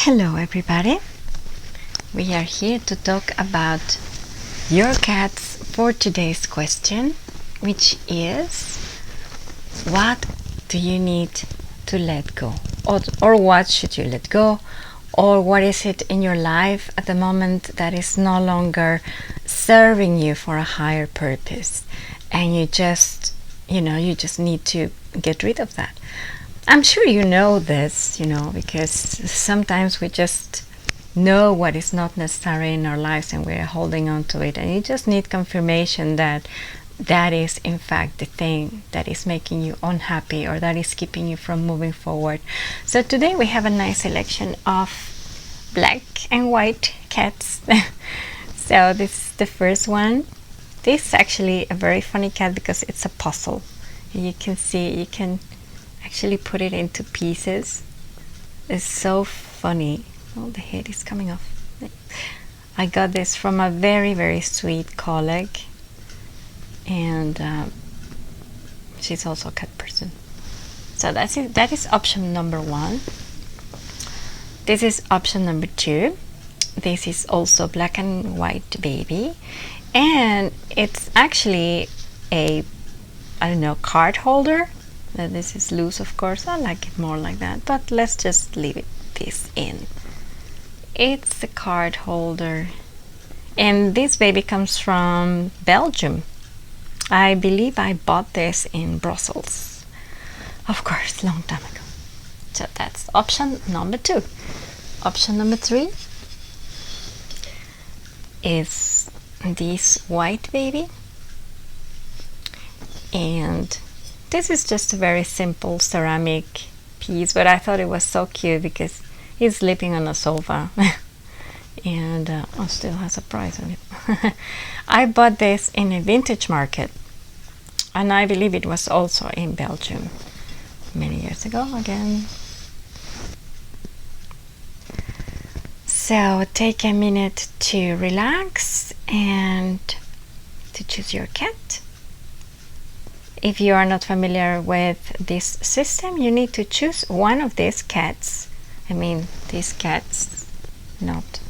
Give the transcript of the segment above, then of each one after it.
Hello everybody, we are here to talk about your cats for today's question, which is, what do you need to let go? Or what should you let go? Or what is it in your life at the moment that is no longer serving you for a higher purpose, and you just need to get rid of that? I'm sure you know this, because sometimes we just know what is not necessary in our lives and we're holding on to it, and you just need confirmation that that is in fact the thing that is making you unhappy or that is keeping you from moving forward. So today we have a nice selection of black and white cats. So this is the first one. This is actually a very funny cat because it's a puzzle. You can see, you can actually put it into pieces. It's so funny. Oh, the head is coming off. I got this from a very, very sweet colleague, and she's also a cat person. So that is option number one. This is option number two. This is also black and white baby, and it's actually a, I don't know, card holder. This is loose, of course. I like it more like that, but let's just leave this in. It's a card holder, and this baby comes from Belgium. I believe I bought this in Brussels, of course, long time ago. So that's option number two. Option number three is this white baby, and this is just a very simple ceramic piece, but I thought it was so cute because he's sleeping on a sofa and still has a price on it. I bought this in a vintage market, and I believe it was also in Belgium many years ago again. So take a minute to relax and to choose your cat. If you are not familiar with this system, you need to choose one of these cats. I mean, these cats, not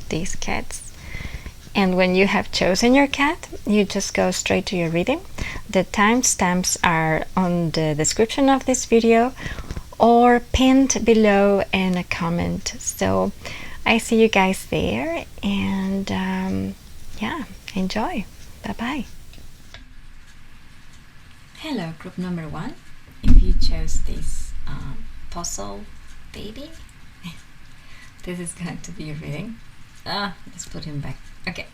these cats. And when you have chosen your cat, you just go straight to your reading. The timestamps are on the description of this video or pinned below in a comment. So I see you guys there, and yeah, enjoy. Bye-bye. Hello, group number one. If you chose this puzzle baby, this is going to be your reading. Let's put him back. Okay.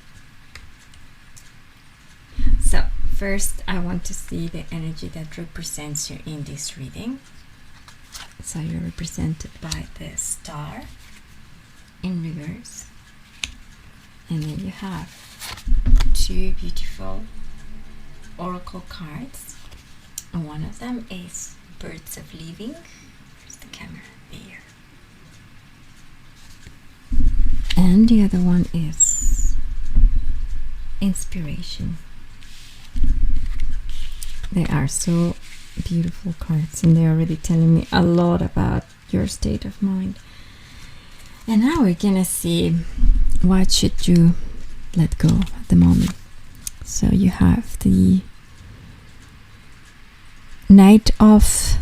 So first I want to see the energy that represents you in this reading. So you're represented by the star in reverse, and then you have two beautiful oracle cards. And one of them is Birds of Living. Where's the camera? There. And the other one is Inspiration. They are so beautiful cards, and they're already telling me a lot about your state of mind. And now we're gonna see what should you let go at the moment. So you have the Knight of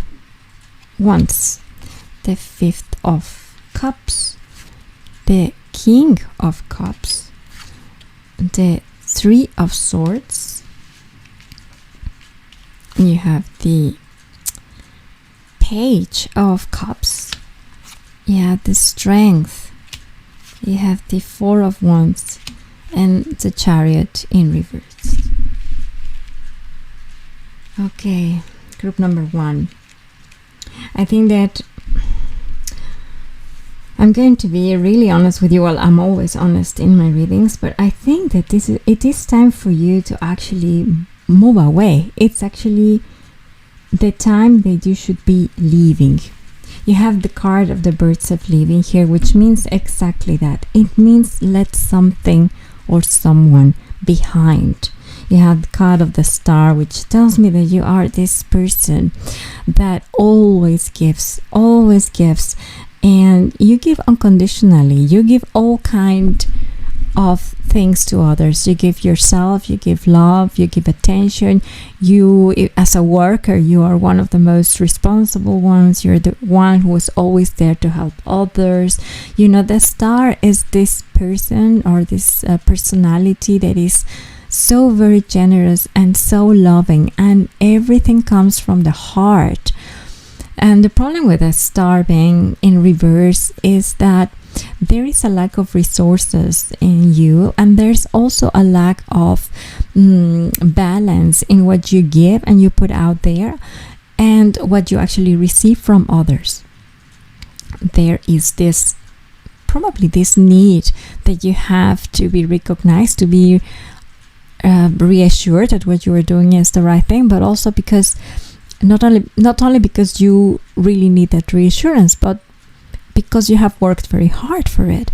Wands, the Fifth of Cups, the King of Cups, the Three of Swords, and you have the Page of Cups, you have the Strength, you have the Four of Wands, and the Chariot in reverse. Okay, group number 1. I think that I'm going to be really honest with you. Well, I'm always honest in my readings, but I think that it is time for you to actually move away. It's actually the time that you should be leaving. You have the card of the birds of leaving here, which means exactly that. It means let something or someone behind. You have the card of the star, which tells me that you are this person that always gives, and you give unconditionally. You give all kind of things to others. You give yourself, you give love, you give attention. You, as a worker, you are one of the most responsible ones. You're the one who is always there to help others. You know, the star is this person or this personality that is so very generous and so loving, and everything comes from the heart. And the problem with a star being in reverse is that there is a lack of resources in you, and there's also a lack of balance in what you give and you put out there and what you actually receive from others. There is this probably this need that you have to be recognized, to be reassured that what you are doing is the right thing, but also because not only because you really need that reassurance, but because you have worked very hard for it.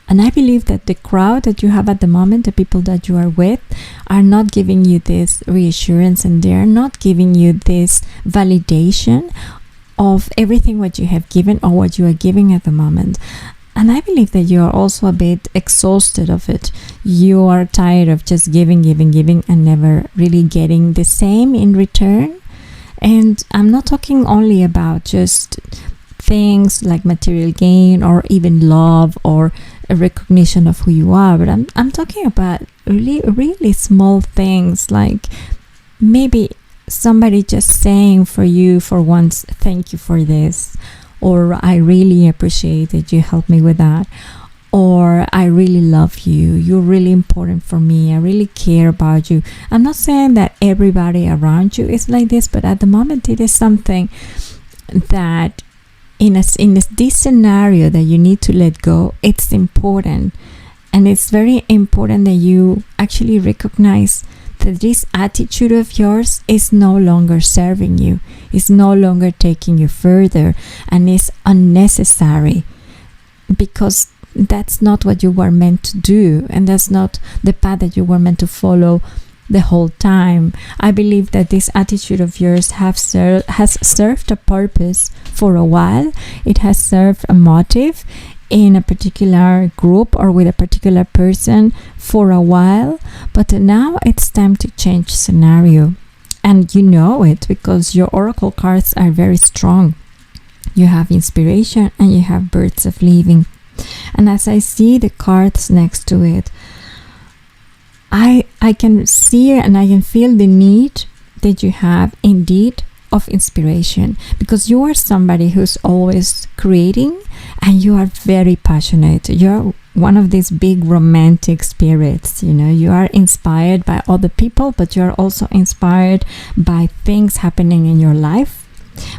And I believe that the crowd that you have at the moment, the people that you are with, are not giving you this reassurance, and they are not giving you this validation of everything what you have given or what you are giving at the moment. And I believe that you are also a bit exhausted of it. You are tired of just giving, and never really getting the same in return. And I'm not talking only about just things like material gain or even love or a recognition of who you are, but I'm talking about really small things, like maybe somebody just saying for you for once, thank you for this, or I really appreciate that you helped me with that, or I really love you, you're really important for me, I really care about you. I'm not saying that everybody around you is like this, but at the moment it is something that in this scenario that you need to let go. It's important, and it's very important that you actually recognize that this attitude of yours is no longer serving you, is no longer taking you further, and is unnecessary, because that's not what you were meant to do, and that's not the path that you were meant to follow the whole time. I believe that this attitude of yours has served a purpose for a while. It has served a motive in a particular group or with a particular person for a while, but now it's time to change scenario. And you know it because your oracle cards are very strong. You have inspiration and you have birds of leaving. And as I see the cards next to it, I can see and I can feel the need that you have indeed of inspiration, because you are somebody who's always creating and you are very passionate. You're one of these big romantic spirits, you know. You are inspired by other people, but you're also inspired by things happening in your life,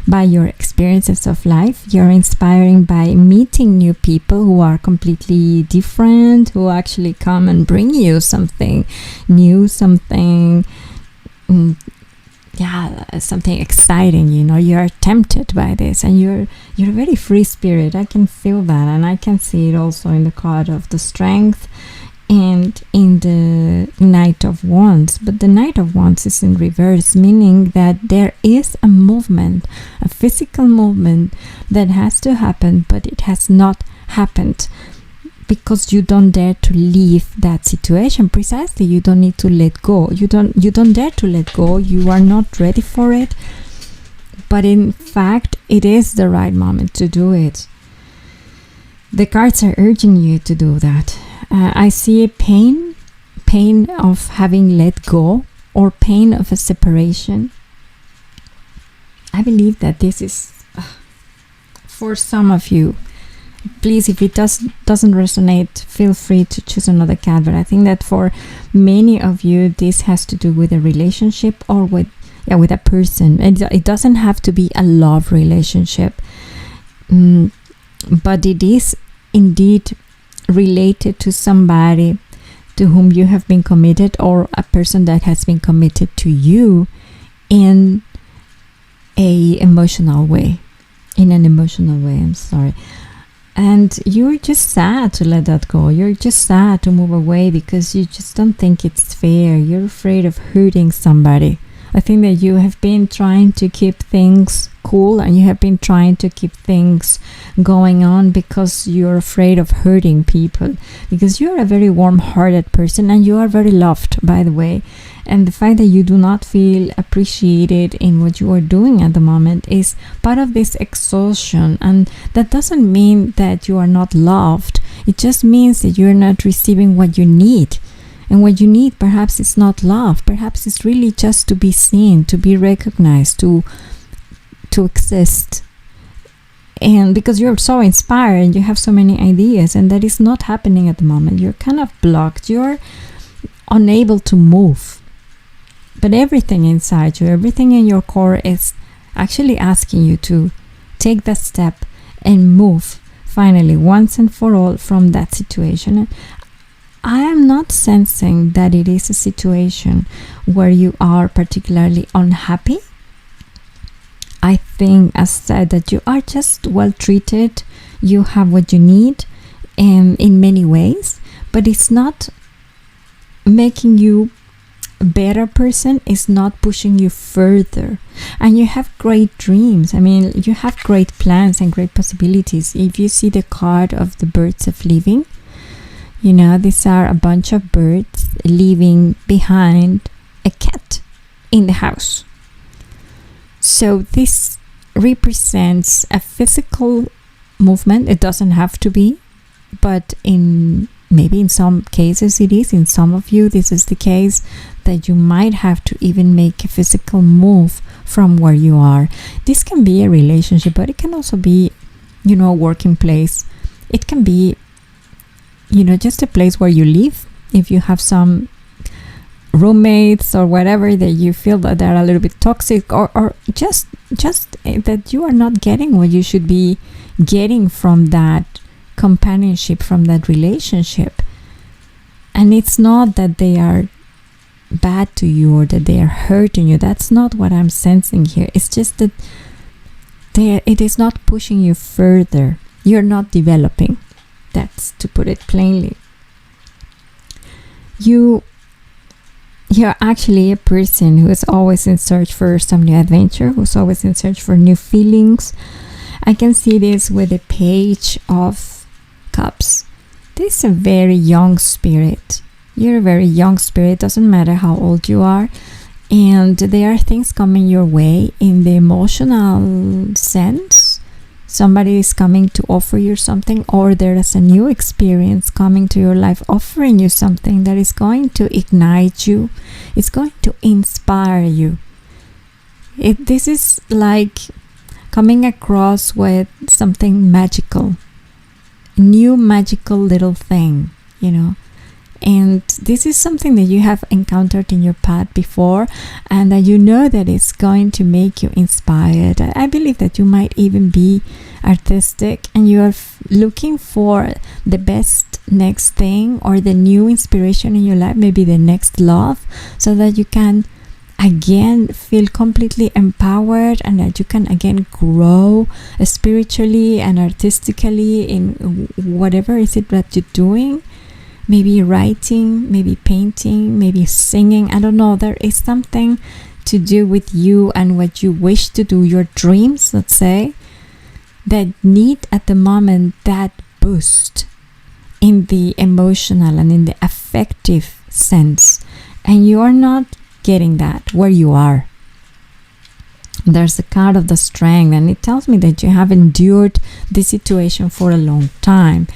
by your experiences of life. You're inspiring by meeting new people who are completely different, who actually come and bring you something new, something something exciting, you know. You're tempted by this, and you're a very free spirit. I can feel that, and I can see it also in the card of the strength and in the Knight of Wands. But the Knight of Wands is in reverse, meaning that there is a movement, a physical movement that has to happen, but it has not happened because you don't dare to leave that situation. Precisely, you don't need to let go. You don't dare to let go. You are not ready for it. But in fact, it is the right moment to do it. The cards are urging you to do that. I see a pain of having let go, or pain of a separation. I believe that this is for some of you. Please, if it doesn't resonate, feel free to choose another card. But I think that for many of you, this has to do with a relationship, or with with a person. It doesn't have to be a love relationship, but it is indeed related to somebody to whom you have been committed, or a person that has been committed to you in an emotional way. I'm sorry. And you're just sad to let that go. You're just sad to move away because you just don't think it's fair. You're afraid of hurting somebody. I think that you have been trying to keep things cool, and you have been trying to keep things going on because you're afraid of hurting people, because you're a very warm-hearted person and you are very loved, by the way. And the fact that you do not feel appreciated in what you are doing at the moment is part of this exhaustion. And that doesn't mean that you are not loved. It just means that you're not receiving what you need. And what you need perhaps is not love. Perhaps it's really just to be seen, to be recognized, to exist. And because you're so inspired and you have so many ideas, and that is not happening at the moment. You're kind of blocked. You're unable to move. But everything inside you, everything in your core is actually asking you to take that step and move finally, once and for all, from that situation. I am not sensing that it is a situation where you are particularly unhappy. I think, as said, that you are just well treated. You have what you need in many ways, but it's not making you a better person. It's not pushing you further. And you have great dreams. I mean, you have great plans and great possibilities. If you see the card of the birds of living, these are a bunch of birds leaving behind a cat in the house. So this represents a physical movement. It doesn't have to be, but maybe in some cases it is. In some of you, this is the case, that you might have to even make a physical move from where you are. This can be a relationship, but it can also be, a working place. It can be just a place where you live. If you have some roommates or whatever that you feel that they're a little bit toxic, or just that you are not getting what you should be getting from that companionship, from that relationship. And it's not that they are bad to you or that they are hurting you. That's not what I'm sensing here. It's just that it is not pushing you further. You're not developing. That's to put it plainly. You're actually a person who is always in search for some new adventure, who's always in search for new feelings. I can see this with the Page of Cups. This is a very young spirit. You're a very young spirit. Doesn't matter how old you are. And there are things coming your way in the emotional sense. Somebody is coming to offer you something, or there is a new experience coming to your life offering you something that is going to ignite you. It's going to inspire you. This is like coming across with something magical, new magical little thing, And this is something that you have encountered in your path before, and that that it's going to make you inspired. I believe that you might even be artistic, and you are looking for the best next thing, or the new inspiration in your life, maybe the next love, so that you can again feel completely empowered, and that you can again grow spiritually and artistically in whatever is it that you're doing. Maybe writing, maybe painting, maybe singing. I don't know. There is something to do with you and what you wish to do, your dreams, let's say, that need at the moment that boost in the emotional and in the affective sense. And you are not getting that where you are. There's a card of the Strength, and it tells me that you have endured this situation for a long time.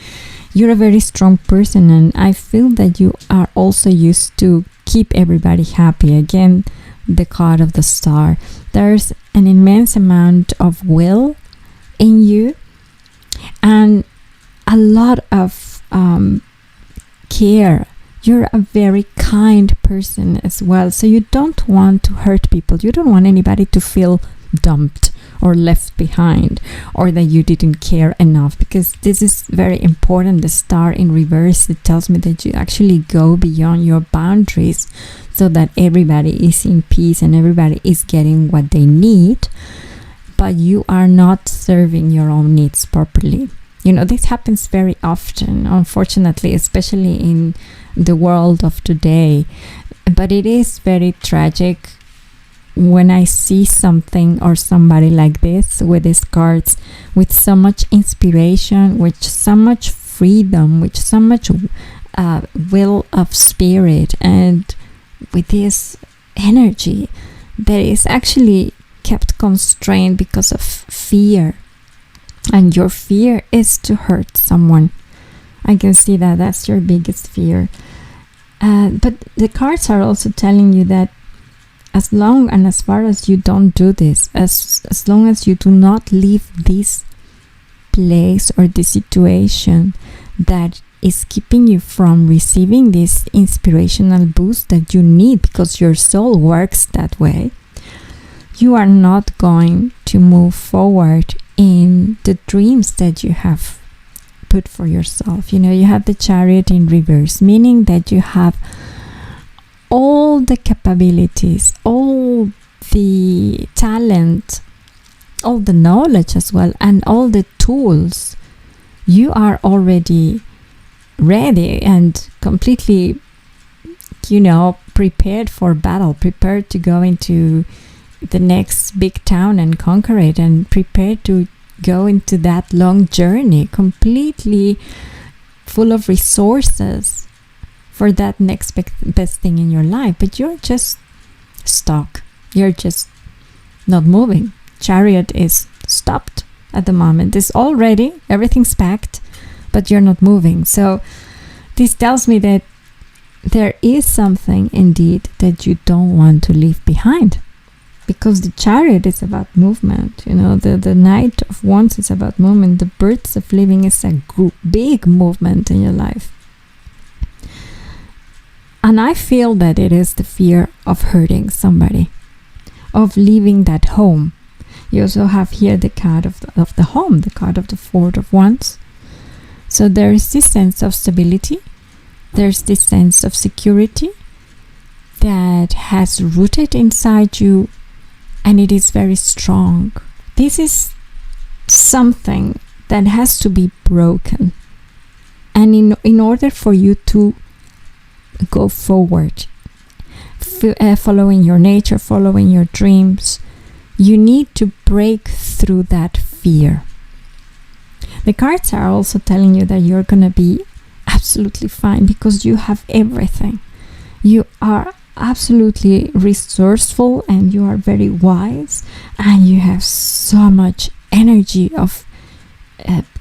You're a very strong person, and I feel that you are also used to keep everybody happy. Again, the card of the Star. There's an immense amount of will in you, and a lot of care you're a very kind person as well. So you don't want to hurt people. You don't want anybody to feel dumped or left behind, or that you didn't care enough, because this is very important. The star in reverse, it tells me that you actually go beyond your boundaries so that everybody is in peace and everybody is getting what they need, but you are not serving your own needs properly. This happens very often, unfortunately, especially in the world of today. But it is very tragic when I see something or somebody like this with these cards, with so much inspiration, with so much freedom, with so much will of spirit, and with this energy that is actually kept constrained because of fear. And your fear is to hurt someone. I can see that that's your biggest fear. But the cards are also telling you that as long and as far as you don't do this, as long as you do not leave this place or this situation that is keeping you from receiving this inspirational boost that you need, because your soul works that way, you are not going to move forward in the dreams that you have put for yourself. You have the Chariot in reverse, meaning that you have all the capabilities, all the talent, all the knowledge as well, and all the tools. You are already ready and completely, prepared for battle, prepared to go into the next big town and conquer it, and prepared to go into that long journey, completely full of resources for that next best thing in your life. But you're just stuck. You're just not moving. Chariot is stopped at the moment. It's all ready. Everything's packed, but you're not moving. So this tells me that there is something indeed that you don't want to leave behind, because the Chariot is about movement. The Knight of Wands is about movement. The Birds of Living is a big movement in your life. And I feel that it is the fear of hurting somebody, of leaving that home. You also have here the card of the home, the card of the Four of Wands. So there is this sense of stability. There's this sense of security that has rooted inside you, and it is very strong. This is something that has to be broken. And in order for you to go forward, following your nature, following your dreams, you need to break through that fear. The cards are also telling you that you're going to be absolutely fine, because you have everything. You are absolutely resourceful, and you are very wise, and you have so much energy of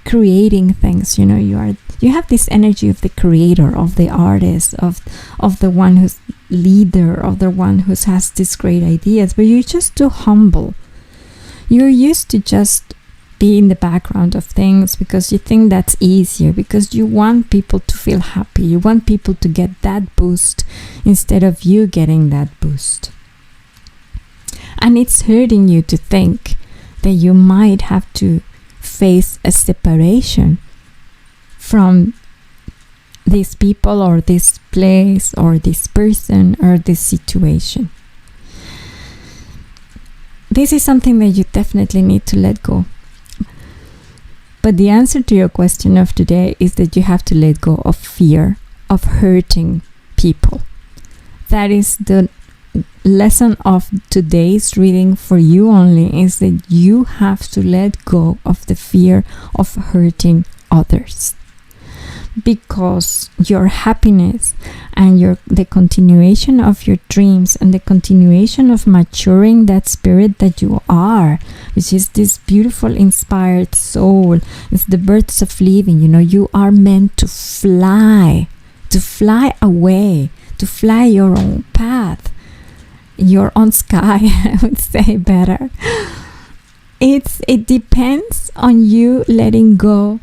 creating things. You have this energy of the creator, of the artist, of the one who's leader, of the one who has these great ideas, but you're just too humble. You're used to just be in the background of things because you think that's easier, because you want people to feel happy. You want people to get that boost instead of you getting that boost. And it's hurting you to think that you might have to face a separation from these people or this place or this person or this situation. This is something that you definitely need to let go. But the answer to your question of today is that you have to let go of fear of hurting people. That is the lesson of today's reading for you only, is that you have to let go of the fear of hurting others. Because your happiness and the continuation of your dreams and the continuation of maturing that spirit that you are, which is this beautiful inspired soul, it's the birds of living. You are meant to fly away, to fly your own path, your own sky, I would say better. It depends on you letting go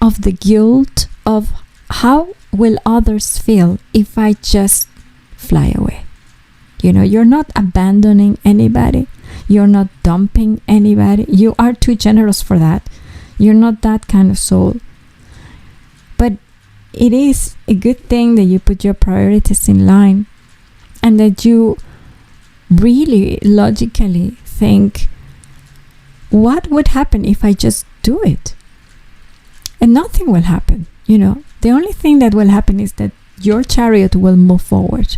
of the guilt of how will others feel if I just fly away? You're not abandoning anybody. You're not dumping anybody. You are too generous for that. You're not that kind of soul. But it is a good thing that you put your priorities in line and that you really logically think, what would happen if I just do it? And nothing will happen. The only thing that will happen is that your chariot will move forward.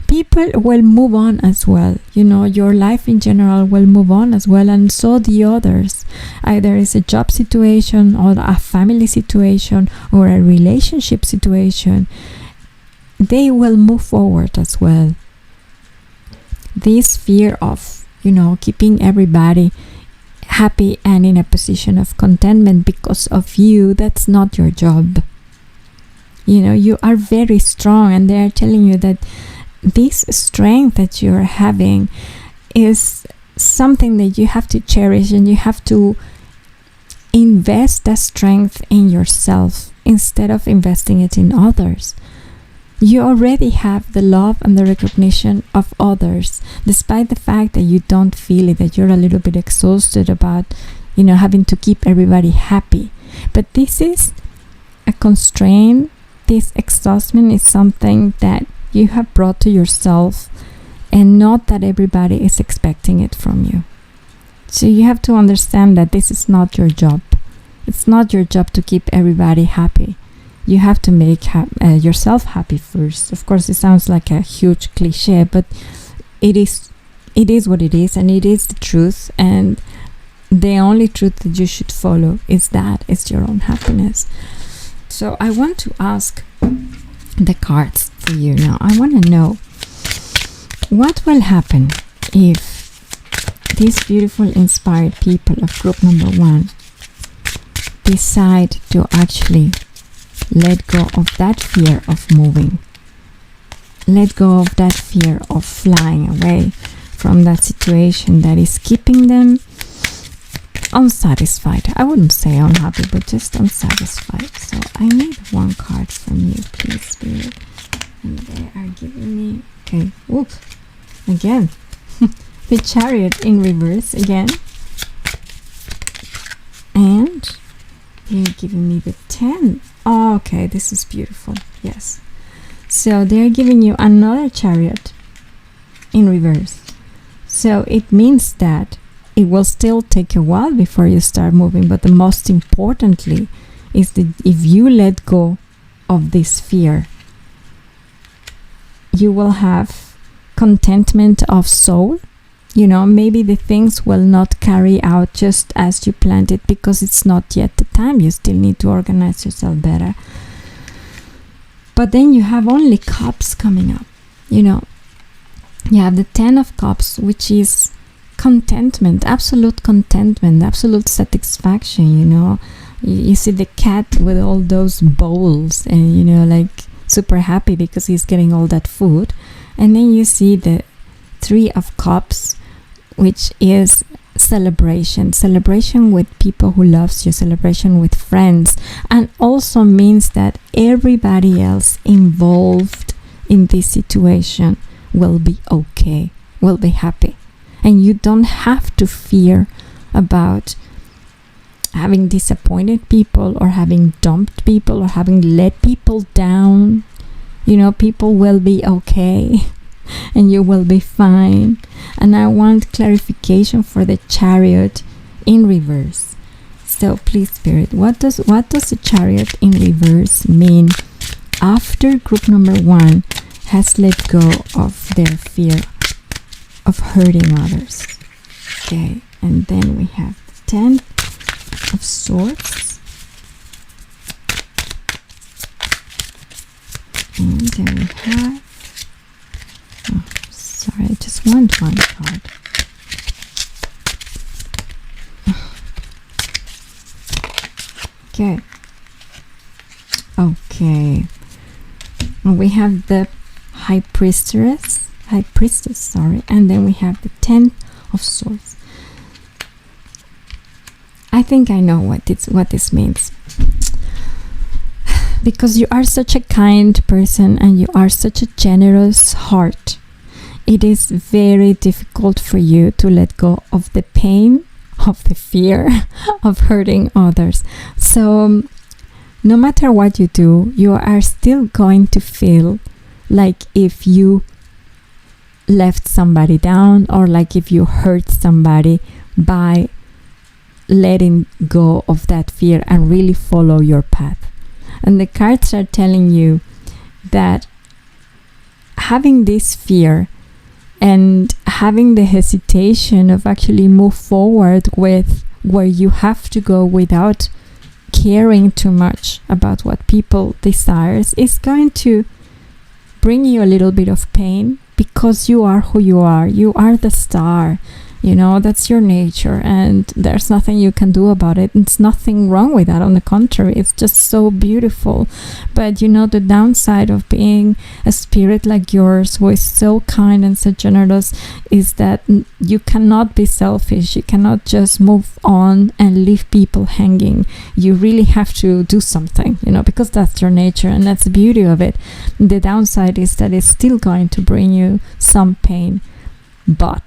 People will move on as well. Your life in general will move on as well, and so the others. Either it's a job situation or a family situation or a relationship situation. They will move forward as well. This fear of, keeping everybody happy and in a position of contentment because of you, that's not your job. You are very strong, and they are telling you that this strength that you're having is something that you have to cherish, and you have to invest that strength in yourself instead of investing it in others. You already have the love and the recognition of others, despite the fact that you don't feel it, that you're a little bit exhausted about, having to keep everybody happy. But this is a constraint. This exhaustion is something that you have brought to yourself, and not that everybody is expecting it from you. So you have to understand that this is not your job. It's not your job to keep everybody happy. You have to make yourself happy first. Of course, it sounds like a huge cliche, but it is what it is, and it is the truth. And the only truth that you should follow is that it's your own happiness. So I want to ask the cards for you now. I want to know what will happen if these beautiful inspired people of group number 1 decide to actually let go of that fear of moving. Let go of that fear of flying away from that situation that is keeping them unsatisfied. I wouldn't say unhappy, but just unsatisfied. So I need one card from you, please, Spirit. And they are giving me... Okay, whoop. Again. The Chariot in reverse again. And they're giving me the 10. Oh, okay, this is beautiful. Yes. So they're giving you another Chariot in reverse. So it means that it will still take a while before you start moving, but the most importantly is that if you let go of this fear, you will have contentment of soul. Maybe the things will not carry out just as you planned it because it's not yet the time. You still need to organize yourself better. But then you have only cups coming up. You have the 10 of cups, which is contentment, absolute satisfaction. You see the cat with all those bowls and like super happy because he's getting all that food. And then you see the 3 of cups, which is celebration with people who loves you, celebration with friends, and also means that everybody else involved in this situation will be okay, will be happy. And you don't have to fear about having disappointed people or having dumped people or having let people down. People will be okay and you will be fine. And I want clarification for the Chariot in reverse. So please, Spirit, what does the Chariot in reverse mean after group number 1 has let go of their fear of hurting others? Okay, and then we have the 10 of Swords. And then we have... Oh, sorry, I just want one card. Okay. Okay. And we have the High Priestess, and then we have the 10 of Swords. I think I know what this means. because you are such a kind person and you are such a generous heart, it is very difficult for you to let go of the pain, of the fear of hurting others. So no matter what you do, you are still going to feel like if you left somebody down, or like if you hurt somebody, by letting go of that fear and really follow your path. And the cards are telling you that having this fear and having the hesitation of actually move forward with where you have to go without caring too much about what people desires is going to bring you a little bit of pain, because you are who you are. You are the star. That's your nature, and there's nothing you can do about it. It's nothing wrong with that. On the contrary, it's just so beautiful. But the downside of being a spirit like yours, who is so kind and so generous, is that you cannot be selfish. You cannot just move on and leave people hanging. You really have to do something, because that's your nature, and that's the beauty of it. The downside is that it's still going to bring you some pain, but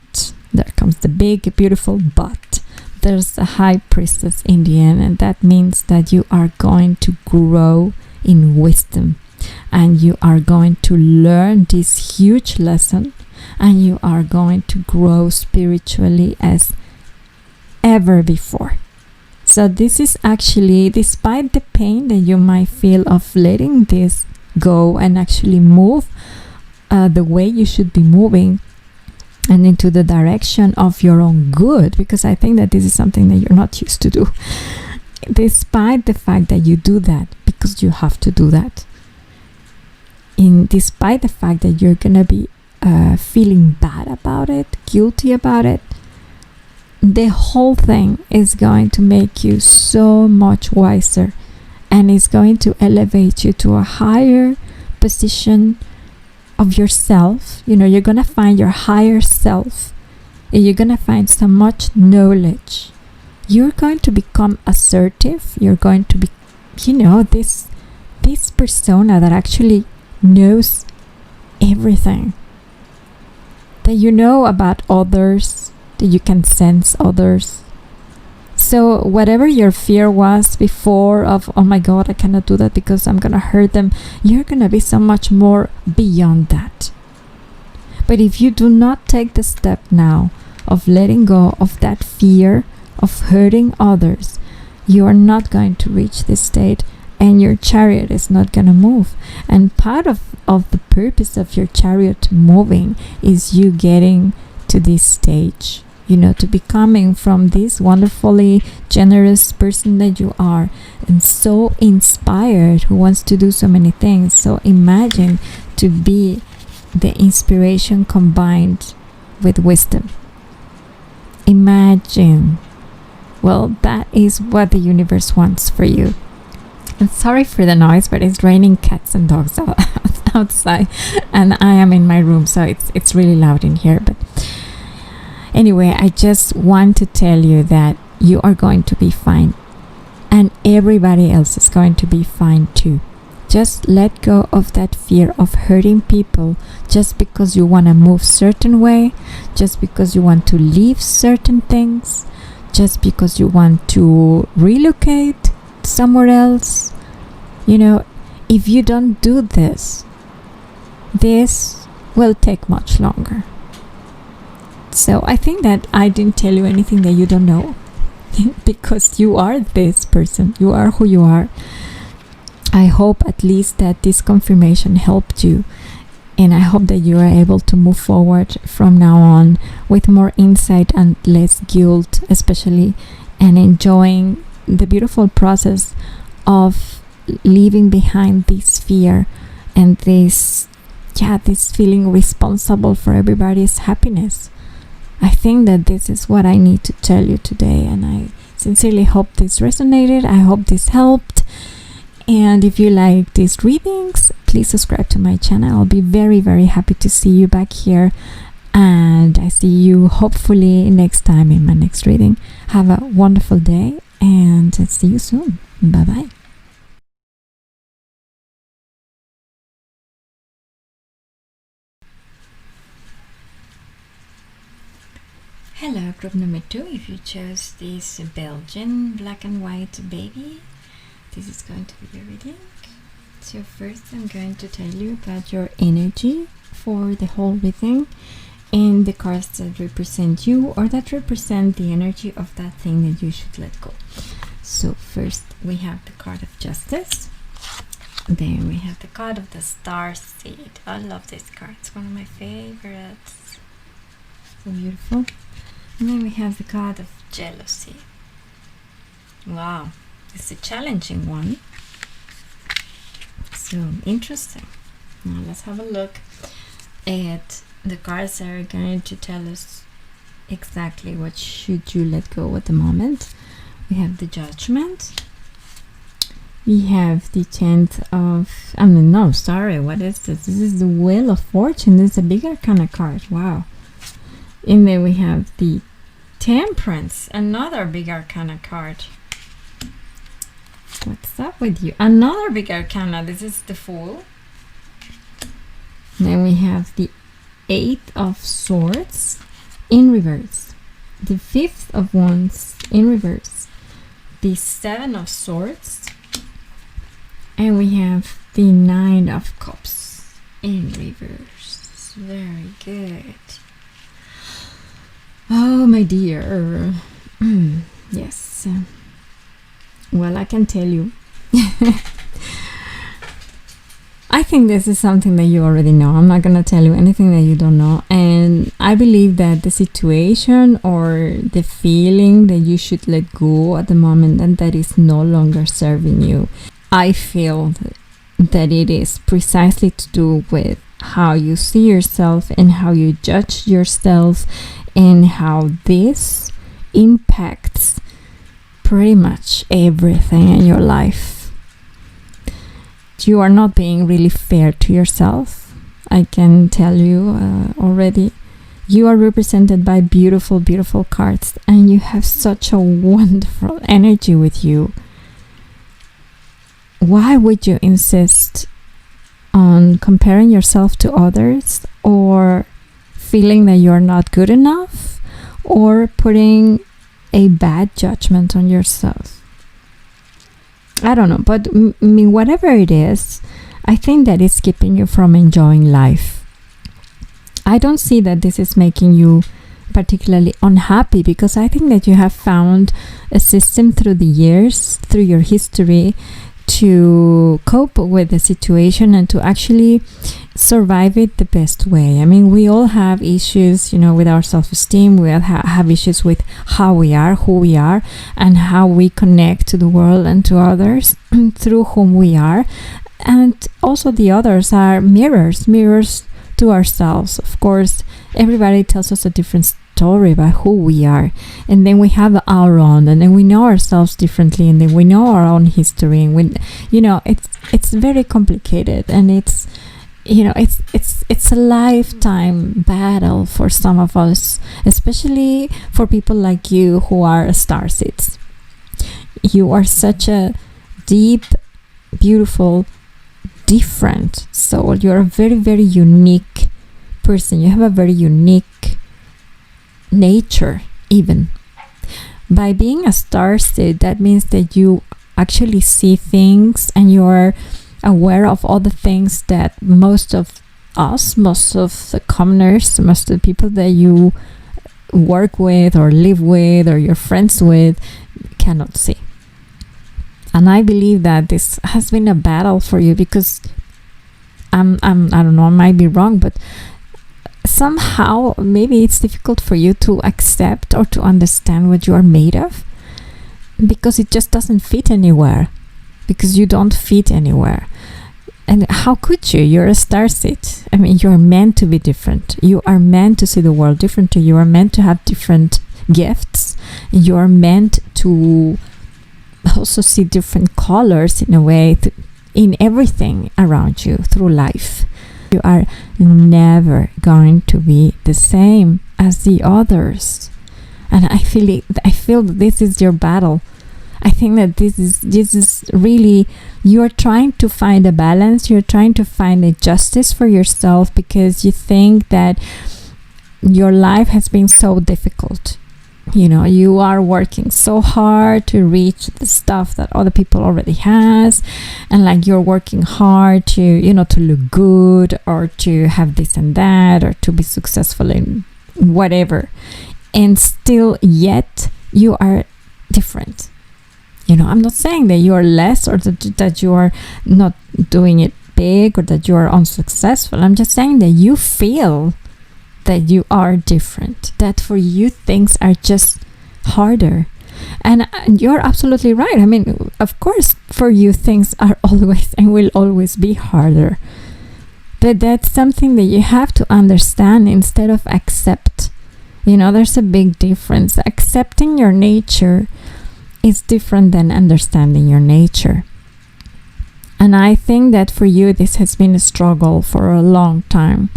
there comes the big, beautiful but. There's a high priestess in the end, and that means that you are going to grow in wisdom, and you are going to learn this huge lesson, and you are going to grow spiritually as ever before. So this is actually, despite the pain that you might feel of letting this go and actually move the way you should be moving, and into the direction of your own good, because I think that this is something that you're not used to do. Despite the fact that you do that, because you have to do that, despite the fact that you're gonna be feeling bad about it, guilty about it, the whole thing is going to make you so much wiser, and is going to elevate you to a higher position of yourself. You're gonna find your higher self, and you're gonna find so much knowledge. You're going to become assertive. You're going to be this persona that actually knows everything, that about others, that you can sense others. So whatever your fear was before of, oh my God, I cannot do that because I'm gonna hurt them, you're gonna be so much more beyond that. But if you do not take the step now of letting go of that fear of hurting others, you are not going to reach this state, and your chariot is not gonna move. And part of the purpose of your chariot moving is you getting to this stage, to becoming from this wonderfully generous person that you are, and so inspired, who wants to do so many things. So imagine to be the inspiration combined with wisdom. Imagine. Well, that is what the universe wants for you. And sorry for the noise, but it's raining cats and dogs outside, and I am in my room, so it's really loud in here. But anyway, I just want to tell you that you are going to be fine, and everybody else is going to be fine too. Just let go of that fear of hurting people just because you want to move certain way, just because you want to leave certain things, just because you want to relocate somewhere else. If you don't do this will take much longer. So I think that I didn't tell you anything that you don't know, because you are this person. You are who you are. I hope at least that this confirmation helped you, and I hope that you are able to move forward from now on with more insight and less guilt, especially, and enjoying the beautiful process of leaving behind this fear and this feeling responsible for everybody's happiness. I think that this is what I need to tell you today, and I sincerely hope this resonated. I hope this helped. And if you like these readings, please subscribe to my channel. I'll be very, very happy to see you back here. And I see you hopefully next time in my next reading. Have a wonderful day, and see you soon. Bye-bye. Hello, group number 2. If you chose this Belgian black and white baby, this is going to be your reading. So first I'm going to tell you about your energy for the whole reading and the cards that represent you or that represent the energy of that thing that you should let go. So first we have the card of Justice. Then we have the card of the Star Seed. I love this card. It's one of my favorites. So beautiful. And then we have the card of Jealousy. Wow, it's a challenging one. So interesting. Now let's have a look at the cards that are going to tell us exactly what should you let go at the moment. We have the Judgment. We have the 10th of... what is this? This is the Wheel of Fortune. This is a bigger kind of card. Wow. And then we have the Temperance, another big arcana card. What's up with you? Another big arcana. This is the Fool. Then we have the 8 of Swords in reverse. The 5th of Wands in reverse. The 7 of Swords. And we have the 9 of Cups in reverse. Very good. Oh, my dear. Yes. Well, I can tell you. I think this is something that you already know. I'm not going to tell you anything that you don't know. And I believe that the situation or the feeling that you should let go at the moment and that is no longer serving you, I feel that it is precisely to do with how you see yourself and how you judge yourself and how this impacts pretty much everything in your life. You are not being really fair to yourself. I can tell you already. You are represented by beautiful, beautiful cards and you have such a wonderful energy with you. Why would you insist on comparing yourself to others or feeling that you're not good enough or putting a bad judgment on yourself? I don't know, but whatever it is, I think that it's keeping you from enjoying life. I don't see that this is making you particularly unhappy because I think that you have found a system through the years, through your history, to cope with the situation and to actually survive it the best way. I mean, we all have issues, with our self-esteem. We all have issues with how we are, who we are, and how we connect to the world and to others through whom we are. And also the others are mirrors to ourselves. Of course, everybody tells us a different story about who we are, and then we have our own, and then we know ourselves differently, and then we know our own history, and it's very complicated, and it's a lifetime battle for some of us, especially for people like you who are starseeds. You are such a deep, beautiful, different soul. You're a very, very unique person. You have a very unique nature. Even by being a starseed, that means that you actually see things and you're aware of all the things that most of the commoners, most of the people that you work with or live with or you're friends with cannot see. And I believe that this has been a battle for you because I don't know, I might be wrong, but somehow maybe it's difficult for you to accept or to understand what you are made of because it just doesn't fit anywhere, because you don't fit anywhere. And how could you? You're a starseed. I mean, you're meant to be different. You are meant to see the world differently. You are meant to have different gifts. You are meant to also see different colors in a way in everything around you through life. You are never going to be the same as the others. And I feel that this is your battle. I think that this is really, you're trying to find a balance. You're trying to find a justice for yourself because you think that your life has been so difficult you are working so hard to reach the stuff that other people already has, and like you're working hard to to look good, or to have this and that, or to be successful in whatever, and still yet you are different. I'm not saying that you are less, or that you are not doing it big, or that you are unsuccessful. I'm just saying that you feel that you are different, that for you things are just harder. And you're absolutely right. I mean, of course, for you things are always and will always be harder. But that's something that you have to understand instead of accept. There's a big difference. Accepting your nature is different than understanding your nature. And I think that for you, this has been a struggle for a long time.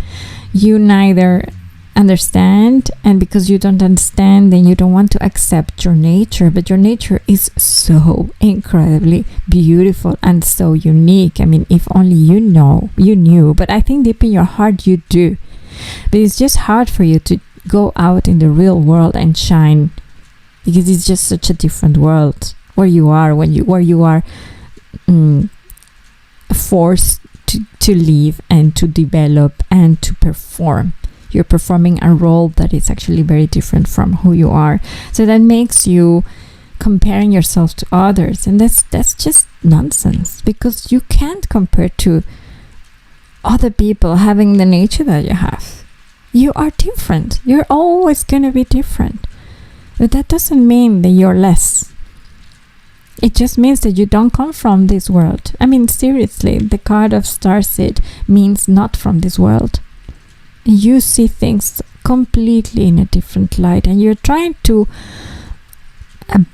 You neither understand, and because you don't understand, then you don't want to accept your nature. But your nature is so incredibly beautiful and so unique. I mean, if only you knew. But I think deep in your heart you do. But it's just hard for you to go out in the real world and shine, because it's just such a different world where you are where you are forced to live and to develop and to perform. You're performing a role that is actually very different from who you are. So that makes you comparing yourself to others, and that's just nonsense, because you can't compare to other people having the nature that you have. You are different. You're always going to be different. But that doesn't mean that you're less. It just means that you don't come from this world. I mean, seriously, the card of Starseed means not from this world. You see things completely in a different light, and you're trying to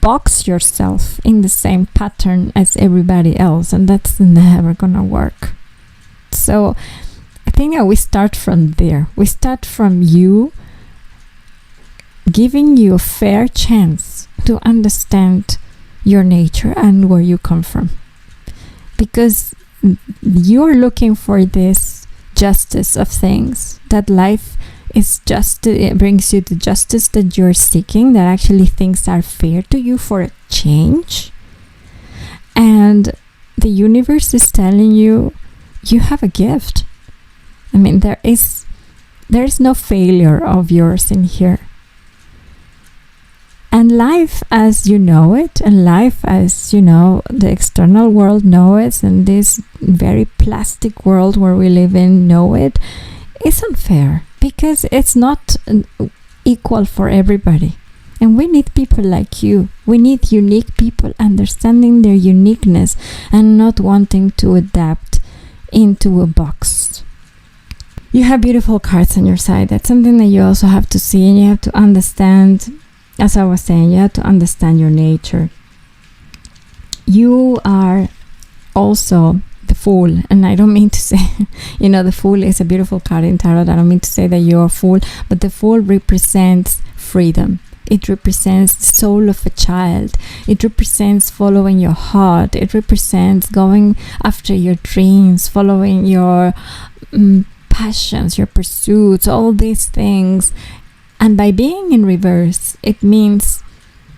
box yourself in the same pattern as everybody else, and that's never gonna work. So I think that we start from there. We start from you giving you a fair chance to understand your nature and where you come from, because you're looking for this justice of things, that life is just, it brings you the justice that you're seeking, that actually things are fair to you for a change. And the universe is telling you have a gift. I mean, there is no failure of yours in here. And life as you know it, and life as the external world know it, and this very plastic world where we live in know it, is unfair, because it's not equal for everybody. And we need people like you. We need unique people understanding their uniqueness and not wanting to adapt into a box. You have beautiful cards on your side. That's something that you also have to see, and you have to understand. As I was saying, you have to understand your nature. You are also the Fool, and I don't mean to say, the Fool is a beautiful card in Tarot. I don't mean to say that you're a fool, but the Fool represents freedom. It represents the soul of a child. It represents following your heart. It represents going after your dreams, following your passions, your pursuits, all these things. And by being in reverse, it means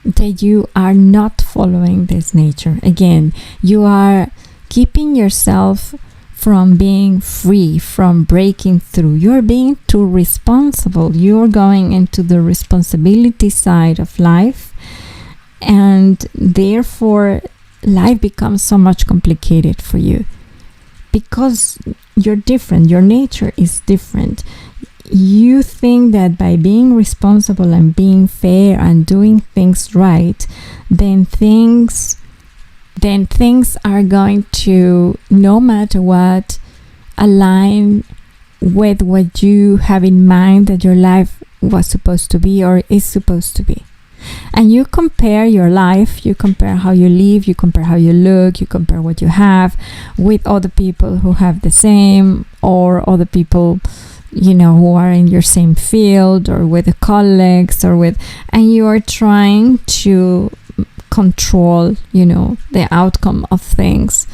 that you are not following this nature. Again, you are keeping yourself from being free, from breaking through. You're being too responsible. You're going into the responsibility side of life. And therefore, life becomes so much complicated for you. Because you're different. Your nature is different. You think that by being responsible and being fair and doing things right, then things are going to, no matter what, align with what you have in mind that your life was supposed to be or is supposed to be. And you compare your life, you compare how you live, you compare how you look, you compare what you have with other people who have the same, or other people who are in your same field, or with the colleagues, and you are trying to control, the outcome of things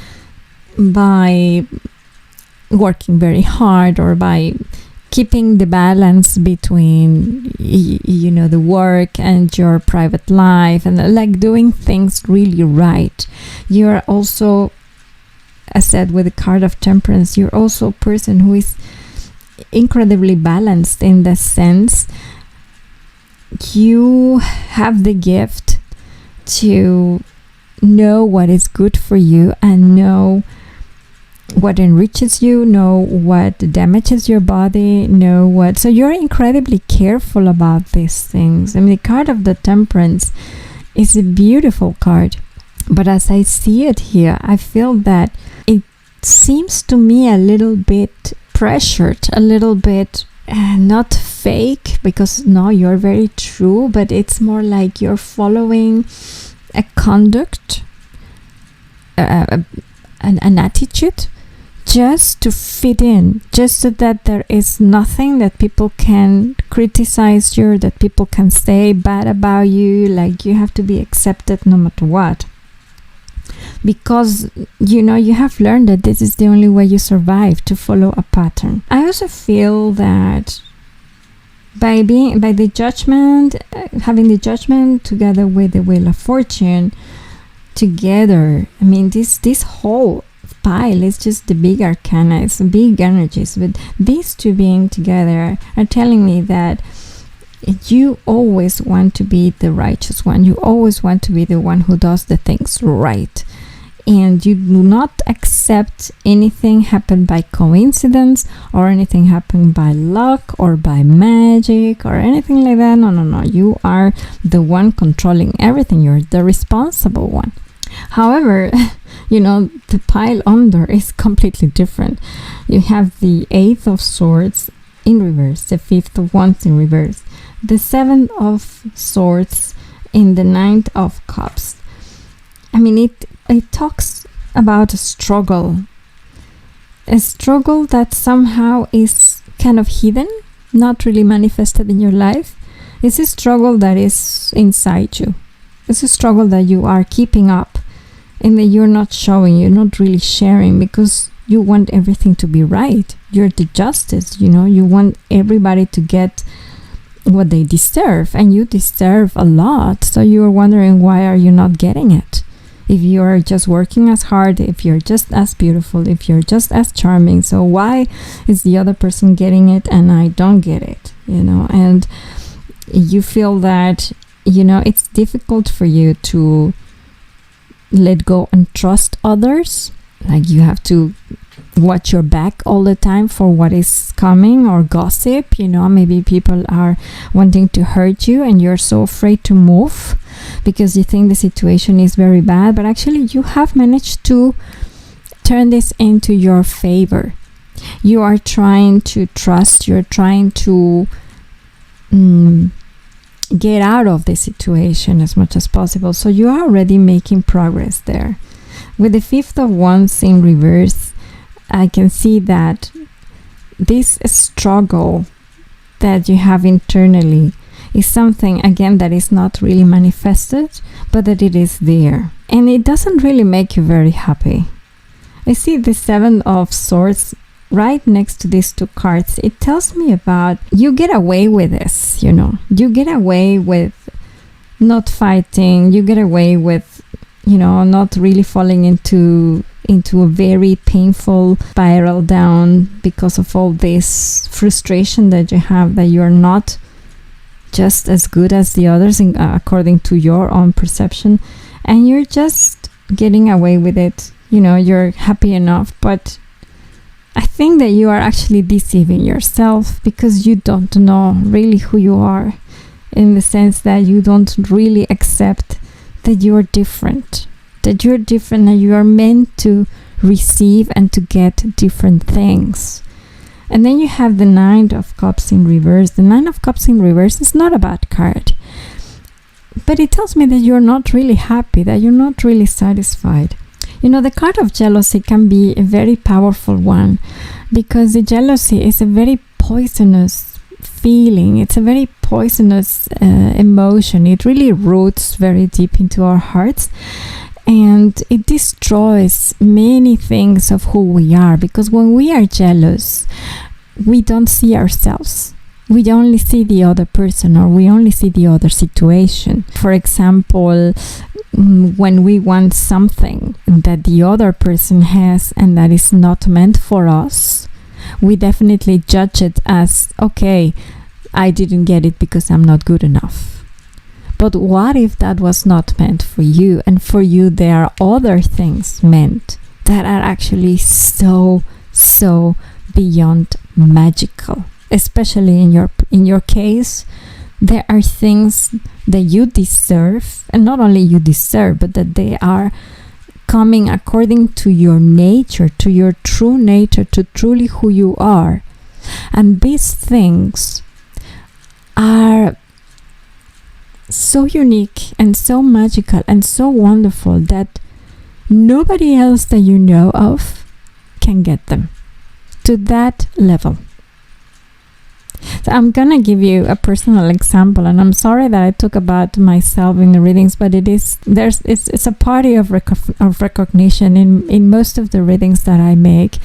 by working very hard, or by keeping the balance between the work and your private life, and like doing things really right. You're also, as said with the card of Temperance, you're also a person who is incredibly balanced in the sense you have the gift to know what is good for you and know what enriches you, know what damages your body, so you're incredibly careful about these things. I mean, the card of the Temperance is a beautiful card, but as I see it here, I feel that it seems to me a little bit pressured, a little bit not fake, because no, you're very true, but it's more like you're following a conduct, an attitude, just to fit in, just so that there is nothing that people can criticize you, that people can say bad about you, like you have to be accepted no matter what. Because you have learned that this is the only way you survive, to follow a pattern. I also feel that by the judgment, having the judgment together with the Wheel of Fortune together, I mean, this whole pile is just the big arcana, it's big energies, but these two being together are telling me that you always want to be the righteous one, you always want to be the one who does the things right, and you do not accept anything happen by coincidence or anything happen by luck or by magic or anything like that. No, you are the one controlling everything, you're the responsible one. However, the pile under is completely different. You have the Eight of Swords in reverse, the Fifth of Wands in reverse, the Seven of Swords in the Ninth of Cups. I mean, it talks about a struggle that somehow is kind of hidden, not really manifested in your life. It's a struggle that is inside you. It's a struggle that you are keeping up and that you're not showing, you're not really sharing, because you want everything to be right. You're the justice, you want everybody to get what they deserve, and you deserve a lot. So you're wondering, why are you not getting it? If you're just working as hard, if you're just as beautiful, if you're just as charming, so why is the other person getting it and I don't get it? And you feel that it's difficult for you to let go and trust others. Like you have to watch your back all the time for what is coming, or gossip. Maybe people are wanting to hurt you and you're so afraid to move because you think the situation is very bad, but actually you have managed to turn this into your favor. You are trying to trust, you're trying to get out of the situation as much as possible. So you are already making progress there. With the Fifth of Wands in reverse, I can see that this struggle that you have internally is something, again, that is not really manifested, but that it is there. And it doesn't really make you very happy. I see the Seven of Swords right next to these two cards. It tells me about you get away with this, you get away with not fighting, you get away with, not really falling into a very painful spiral down because of all this frustration that you have, that you're not just as good as the others according to your own perception, and you're just getting away with it. You're happy enough, but I think that you are actually deceiving yourself, because you don't know really who you are, in the sense that you don't really accept that you are different, and you are meant to receive and to get different things. And then you have the Nine of Cups in reverse. The Nine of Cups in reverse is not a bad card, but it tells me that you're not really happy, that you're not really satisfied. The card of jealousy can be a very powerful one, because the jealousy is a very poisonous feeling. It's a very poisonous emotion. It really roots very deep into our hearts, and it destroys many things of who we are, because when we are jealous, we don't see ourselves. We only see the other person, or we only see the other situation. For example, when we want something that the other person has and that is not meant for us, we definitely judge it as, okay, I didn't get it because I'm not good enough. But what if that was not meant for you, and for you there are other things meant that are actually so beyond magical? Especially in your case, there are things that you deserve, and not only you deserve, but that they are coming according to your nature, to your true nature, to truly who you are. And these things are so unique and so magical and so wonderful that nobody else that you know of can get them to that level. So I'm gonna give you a personal example, and I'm sorry that I talk about myself in the readings, but it's a party of recognition in most of the readings that I make.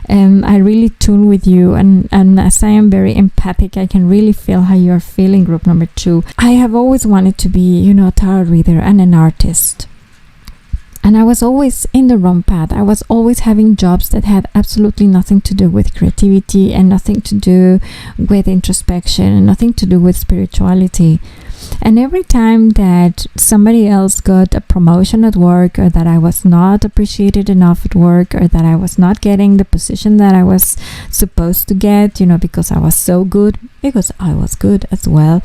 I really tune with you, and as I am very empathic, I can really feel how you're feeling, group number 2. I have always wanted to be, a tarot reader and an artist. And I was always in the wrong path. I was always having jobs that had absolutely nothing to do with creativity, and nothing to do with introspection, and nothing to do with spirituality. And every time that somebody else got a promotion at work, or that I was not appreciated enough at work, or that I was not getting the position that I was supposed to get, because I was so good, because I was good as well,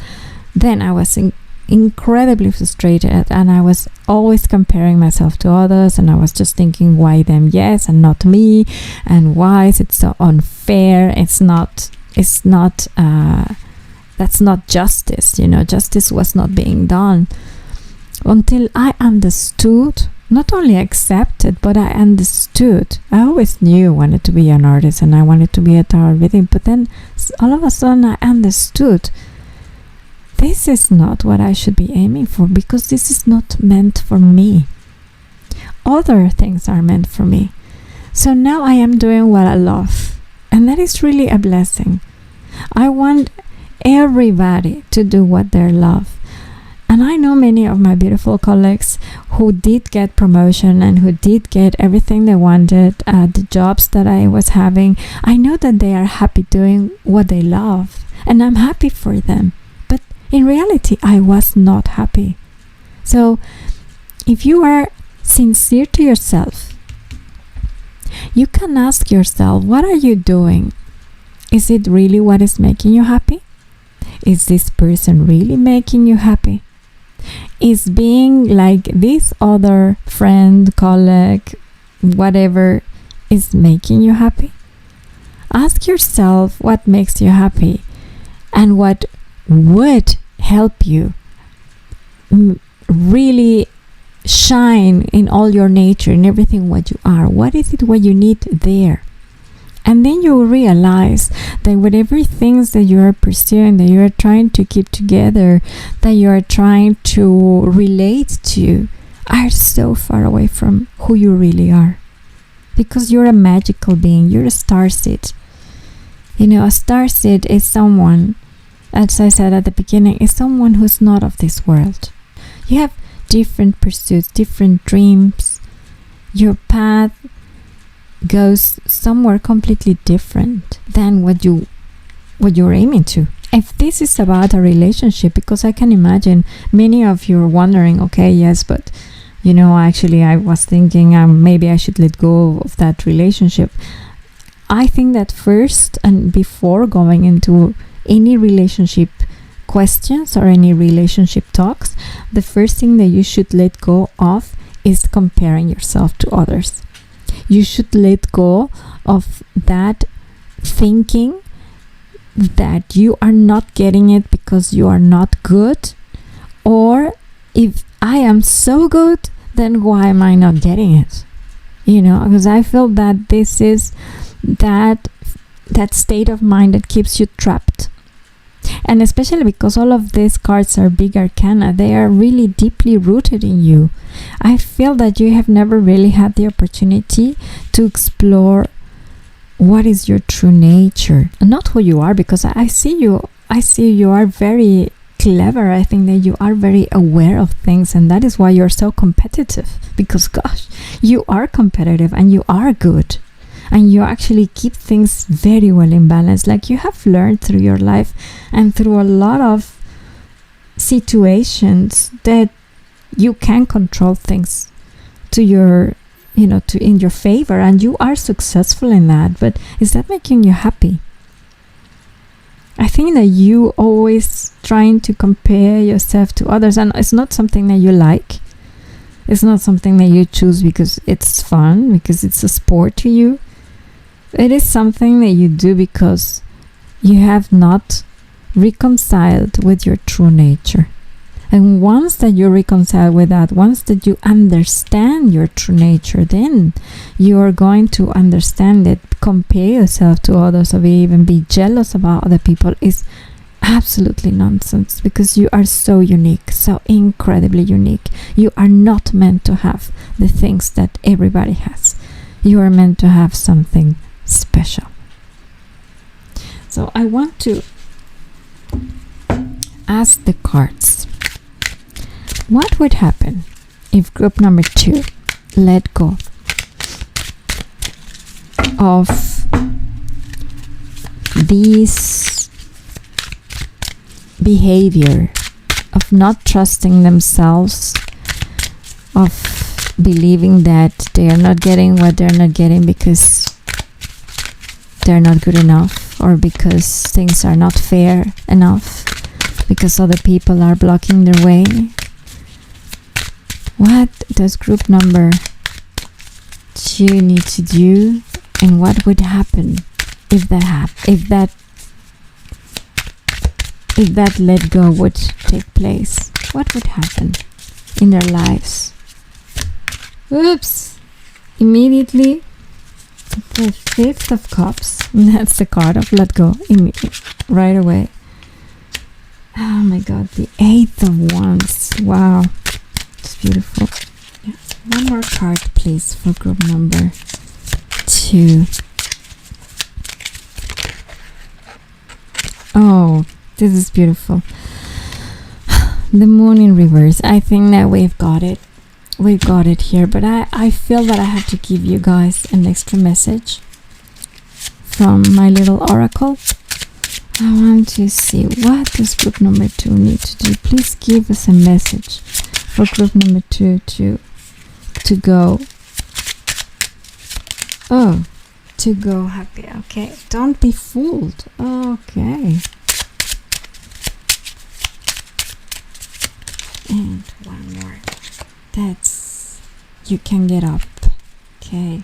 then I was incredibly frustrated, and I was always comparing myself to others, and I was just thinking, why them yes and not me, and why is it so unfair? That's not justice. Justice was not being done, until I understood, not only accepted, but I understood. I always knew I wanted to be an artist, and I wanted to be a tarot reading, but then all of a sudden I understood this is not what I should be aiming for, because this is not meant for me. Other things are meant for me. So now I am doing what I love, and that is really a blessing. I want everybody to do what they love. And I know many of my beautiful colleagues who did get promotion and who did get everything they wanted, the jobs that I was having. I know that they are happy doing what they love, and I'm happy for them. In reality, I was not happy. So, if you are sincere to yourself, you can ask yourself, what are you doing? Is it really what is making you happy? Is this person really making you happy? Is being like this other friend, colleague, whatever, is making you happy? Ask yourself what makes you happy, and what would help you really shine in all your nature, in everything what you are. What is it what you need there? And then you will realize that whatever things that you are pursuing, that you are trying to keep together, that you are trying to relate to, are so far away from who you really are. Because you're a magical being. You're a starseed. A starseed is someone, as I said at the beginning, is someone who's not of this world. You have different pursuits, different dreams. Your path goes somewhere completely different than what you're aiming to. If this is about a relationship, because I can imagine many of you are wondering, okay, yes, but actually I was thinking maybe I should let go of that relationship. I think that first, and before going into any relationship questions or any relationship talks, the first thing that you should let go of is comparing yourself to others. You should let go of that thinking that you are not getting it because you are not good, or if I am so good, then why am I not getting it? Because I feel that this is that state of mind that keeps you trapped. And especially because all of these cards are big arcana, they are really deeply rooted in you. I feel that you have never really had the opportunity to explore what is your true nature, and not who you are, because I see you are very clever. I think that you are very aware of things, and that is why you're so competitive, because gosh, you are competitive and you are good, and you actually keep things very well in balance. Like, you have learned through your life and through a lot of situations that you can control things to your to in your favor, and you are successful in that. But is that making you happy? I think that you always trying to compare yourself to others, and it's not something that you like. It's not something that you choose because it's fun, because it's a sport to you. It is something that you do because you have not reconciled with your true nature. And once that you reconcile with that, once that you understand your true nature, then you are going to understand that compare yourself to others, or even be jealous about other people, is absolutely nonsense, because you are so unique, so incredibly unique. You are not meant to have the things that everybody has. You are meant to have something special. So I want to ask the cards, what would happen if group number 2 let go of this behavior of not trusting themselves, of believing that they are not getting what they're not getting because they're not good enough, or because things are not fair enough, because other people are blocking their way? What does group number 2 need to do, and what would happen if that let go would take place? What would happen in their lives? Oops! Immediately, the 5th of Cups. That's the card of let go. Right away. Oh my God! The 8th of Wands. Wow. It's beautiful. Yeah. One more card, please, for group number 2. Oh, this is beautiful. The Moon in reverse. I think that we've got it. We've got it here, but I feel that I have to give you guys an extra message from my little oracle. I want to see, what does group number 2 need to do? Please give us a message for group number 2 to go. Oh, to go happy. Okay, don't be fooled. Okay. And one more. That's, you can get up. Okay.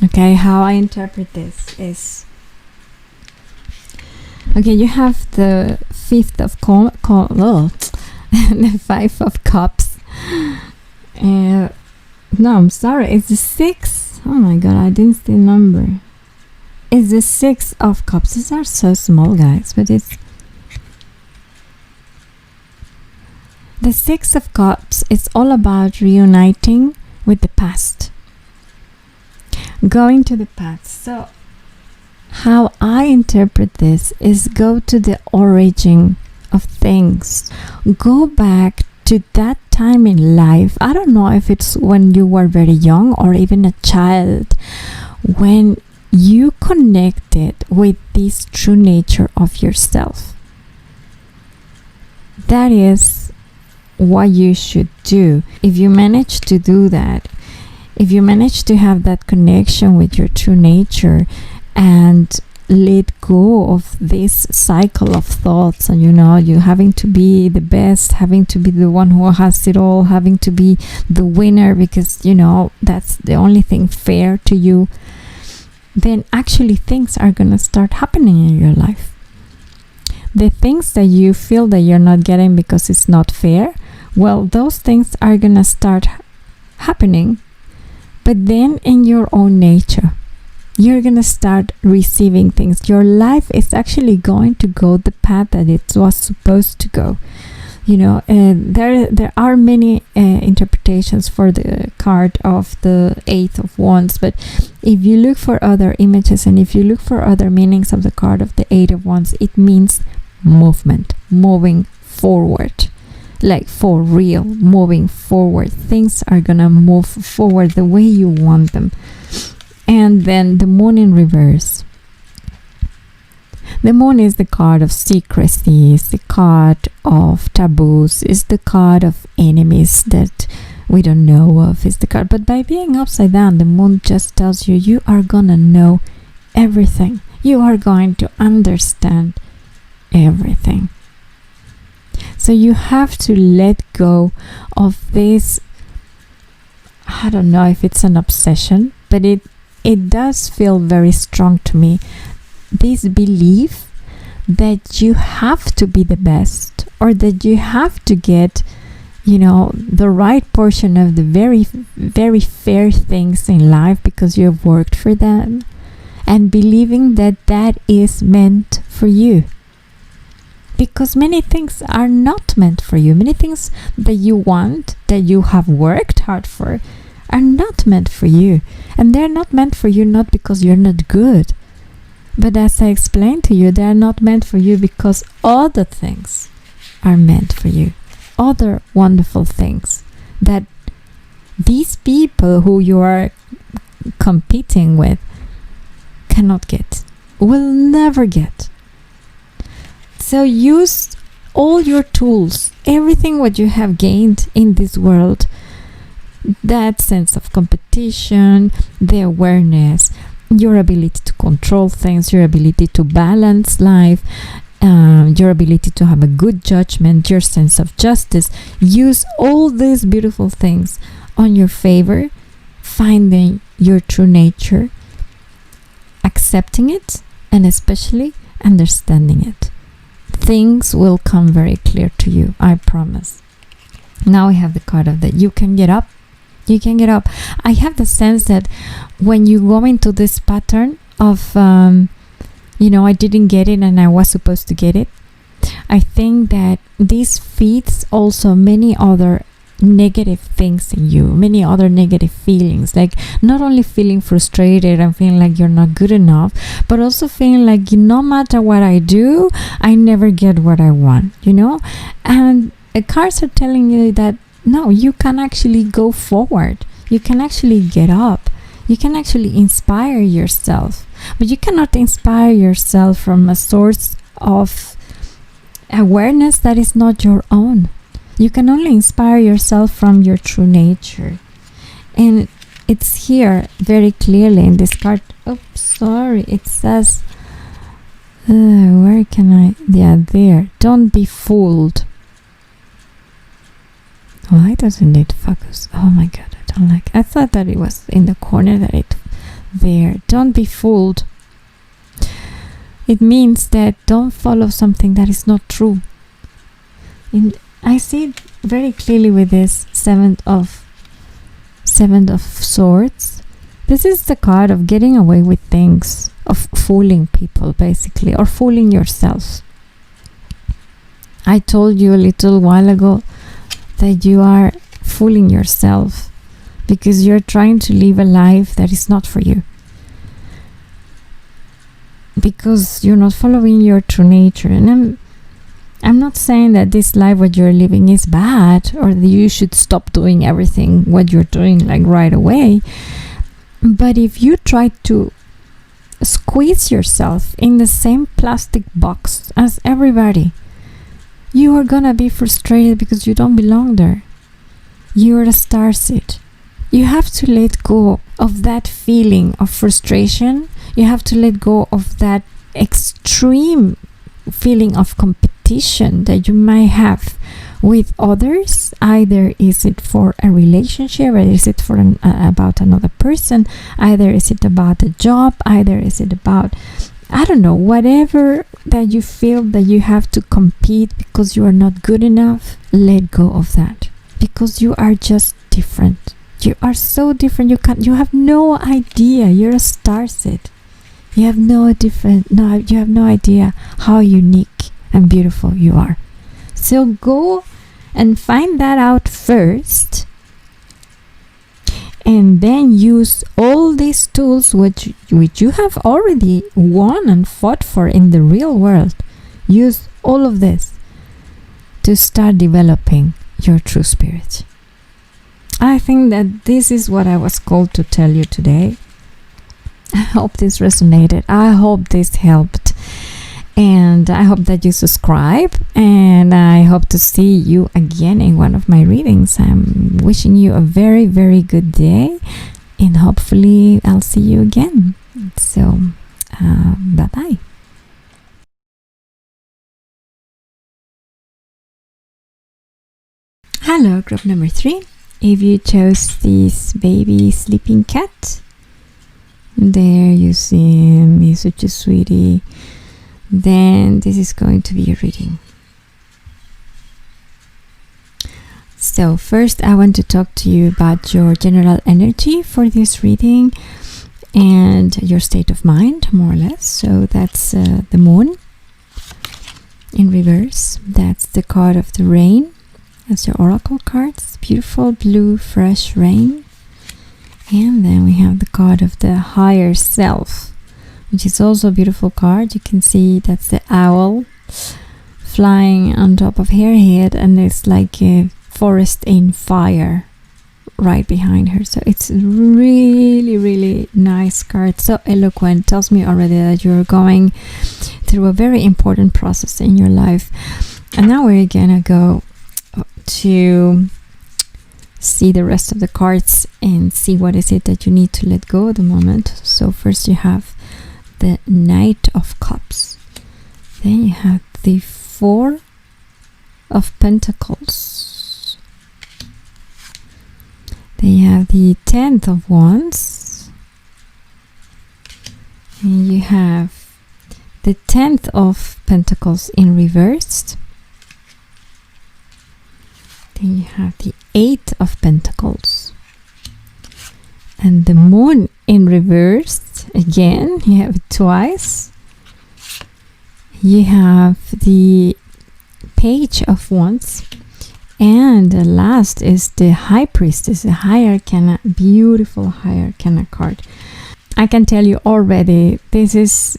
Okay, how I interpret this is, okay, you have the 5th of the 5 of Cups. No, I'm sorry, it's the 6. Oh my God, I didn't see the number. It's the 6 of Cups. These are so small, guys, but it's the 6 of Cups. It's all about reuniting with the past, going to the past. So how I interpret this is, go to the origin of things. Go back to that time in life. I don't know if it's when you were very young or even a child, when you connected with this true nature of yourself. That is what you should do. If you manage to do that, if you manage to have that connection with your true nature and let go of this cycle of thoughts, and you having to be the best, having to be the one who has it all, having to be the winner because that's the only thing fair to you, then actually things are gonna start happening in your life. The things that you feel that you're not getting because it's not fair, well, those things are gonna start happening, but then in your own nature. You're gonna start receiving things. Your life is actually going to go the path that it was supposed to go. There are many interpretations for the card of the Eight of Wands, but if you look for other images and if you look for other meanings of the card of the Eight of Wands, it means movement, moving forward, like for real, moving forward. Things are gonna move forward the way you want them. And then the Moon in reverse. The Moon is the card of secrecy, is the card of taboos, is the card of enemies that we don't know of, is the card. But by being upside down, the Moon just tells you, you are gonna know everything. You are going to understand everything. So you have to let go of this, I don't know if it's an obsession, but it does feel very strong to me. This belief that you have to be the best, or that you have to get, the right portion of the very, very fair things in life because you have worked for them, and believing that that is meant for you. Because many things are not meant for you. Many things that you want, that you have worked hard for, are not meant for you. And they're not meant for you not because you're not good, but as I explained to you, they're not meant for you because other things are meant for you. Other wonderful things that these people who you are competing with cannot get, will never get. So use all your tools, everything what you have gained in this world, that sense of competition, the awareness, your ability to control things, your ability to balance life, your ability to have a good judgment, your sense of justice. Use all these beautiful things on your favor, finding your true nature, accepting it, and especially understanding it. Things will come very clear to you, I promise. Now we have the card of that you can get up. You can get up. I have the sense that when you go into this pattern of, I didn't get it and I was supposed to get it, I think that this feeds also many other negative things in you, many other negative feelings, like not only feeling frustrated and feeling like you're not good enough, but also feeling like no matter what I do, I never get what I want, and the cards are telling you that no, you can actually go forward, you can actually get up, you can actually inspire yourself, but you cannot inspire yourself from a source of awareness that is not your own. You can only inspire yourself from your true nature. And it's here very clearly in this card. Oops, sorry. It says, where can I? Yeah, there. Don't be fooled. Why doesn't it focus? Oh my God, I don't like it. I thought that it was in the corner that it there. Don't be fooled. It means that don't follow something that is not true. I see it very clearly with this Seven of Swords. This is the card of getting away with things, of fooling people basically, or fooling yourself. I told you a little while ago that you are fooling yourself because you're trying to live a life that is not for you, because you're not following your true nature. And I'm not saying that this life what you're living is bad, or that you should stop doing everything what you're doing like right away. But if you try to squeeze yourself in the same plastic box as everybody, you are gonna be frustrated because you don't belong there. You're a starseed. You have to let go of that feeling of frustration. You have to let go of that extreme feeling of competition that you might have with others. Either is it for a relationship, or is it for about another person, either is it about a job, either is it about, I don't know, whatever that you feel that you have to compete because you are not good enough. Let go of that, because you are just different. You are so different. You have no idea. You're a starseed. You have no idea how unique and beautiful you are. So go and find that out first, and then use all these tools which you have already won and fought for in the real world. Use all of this to start developing your true spirit. I think that this is what I was called to tell you today. I hope this resonated. I hope this helped. And I hope that you subscribe. And I hope to see you again in one of my readings. I'm wishing you a very, very good day. And hopefully I'll see you again. So, bye-bye. Hello, group number 3. If you chose this baby sleeping cat, there you see him, he's such a sweetie, then this is going to be your reading. So first I want to talk to you about your general energy for this reading and your state of mind, more or less. So that's the moon in reverse. That's the card of the rain. That's your oracle cards, beautiful blue fresh rain. And then we have the card of the higher self, which is also a beautiful card. You can see that's the owl flying on top of her head, and it's like a forest in fire right behind her. So it's really, really nice card, so eloquent. Tells me already that you're going through a very important process in your life. And now we're gonna go to see the rest of the cards and see what is it that you need to let go at the moment. So first you have the Knight of Cups, then you have the Four of Pentacles, then you have the 10th of Wands, and you have the 10th of Pentacles in reversed. Then you have the 8 of Pentacles and the Moon in reverse. Again, you have it twice. You have the Page of Wands, and the last is the High Priestess, a High Arcana, beautiful High Arcana card. I can tell you already, this is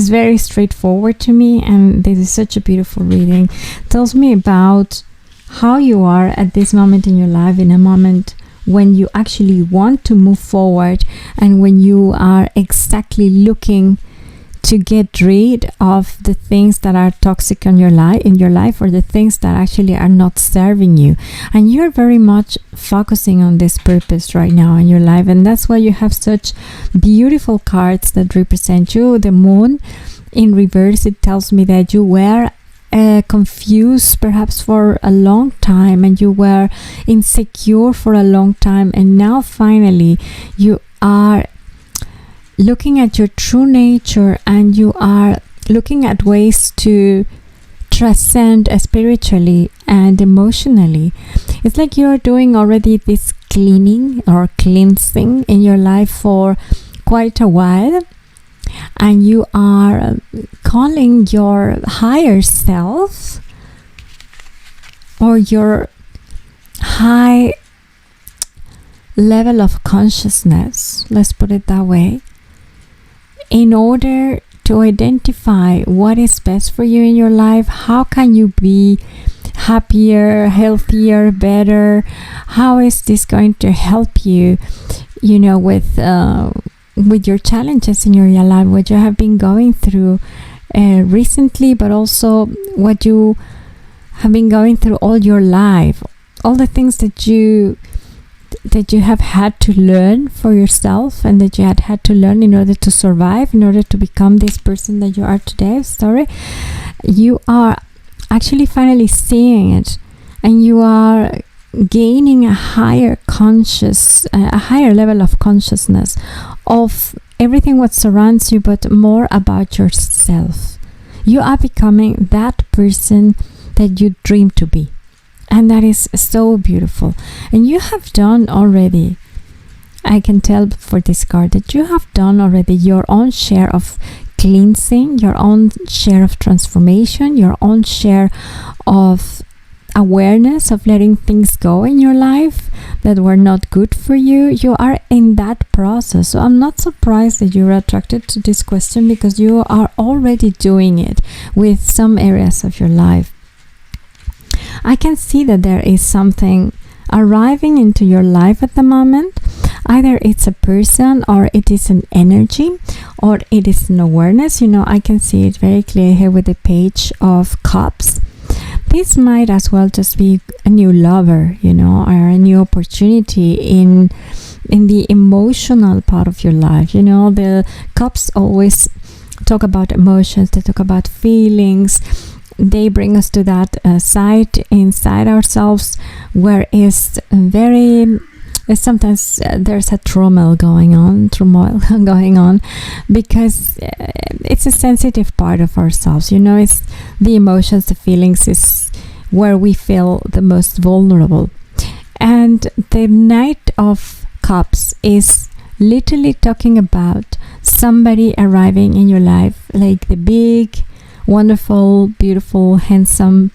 very straightforward to me, and this is such a beautiful reading. It tells me about how you are at this moment in your life, in a moment when you actually want to move forward and when you are exactly looking to get rid of the things that are toxic in your life, or the things that actually are not serving you. And you're very much focusing on this purpose right now in your life, and that's why you have such beautiful cards that represent you. The Moon in reverse, it tells me that you were confused perhaps for a long time, and you were insecure for a long time, and now finally you are looking at your true nature, and you are looking at ways to transcend spiritually and emotionally. It's like you're doing already this cleaning or cleansing in your life for quite a while, and you are calling your higher self or your high level of consciousness, let's put it that way, in order to identify what is best for you in your life. How can you be happier, healthier, better? How is this going to help you, with your challenges in your life, what you have been going through recently, but also what you have been going through all your life, all the things that you have had to learn for yourself, and that you had to learn in order to survive, in order to become this person that you are today. You are actually finally seeing it, and you are gaining a higher level of consciousness of everything what surrounds you, but more about yourself. You are becoming that person that you dream to be, and that is so beautiful. And you have done already, I can tell for this card, that you have done already your own share of cleansing, your own share of transformation, your own share of awareness of letting things go in your life that were not good for you. You are in that process. So I'm not surprised that you're attracted to this question, because you are already doing it with some areas of your life. I can see that there is something arriving into your life at the moment. Either it's a person, or it is an energy, or it is an awareness. I can see it very clear here with the Page of Cups. This might as well just be a new lover, or a new opportunity in the emotional part of your life. The cups always talk about emotions, they talk about feelings. They bring us to that side inside ourselves where is very sometimes there's a turmoil going on because it's a sensitive part of ourselves. It's the emotions, the feelings is where we feel the most vulnerable. And the Knight of Cups is literally talking about somebody arriving in your life, like the big, wonderful, beautiful, handsome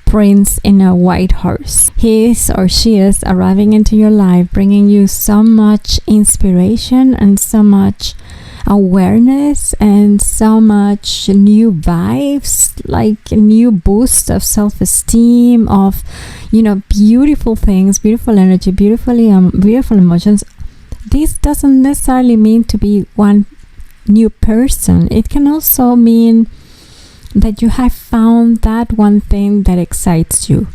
prince in a white horse. He is or she is arriving into your life, bringing you so much inspiration and so much awareness and so much new vibes, like a new boost of self-esteem, of beautiful things, beautiful energy, beautiful emotions. This doesn't necessarily mean to be one new person. It can also mean that you have found that one thing that excites you.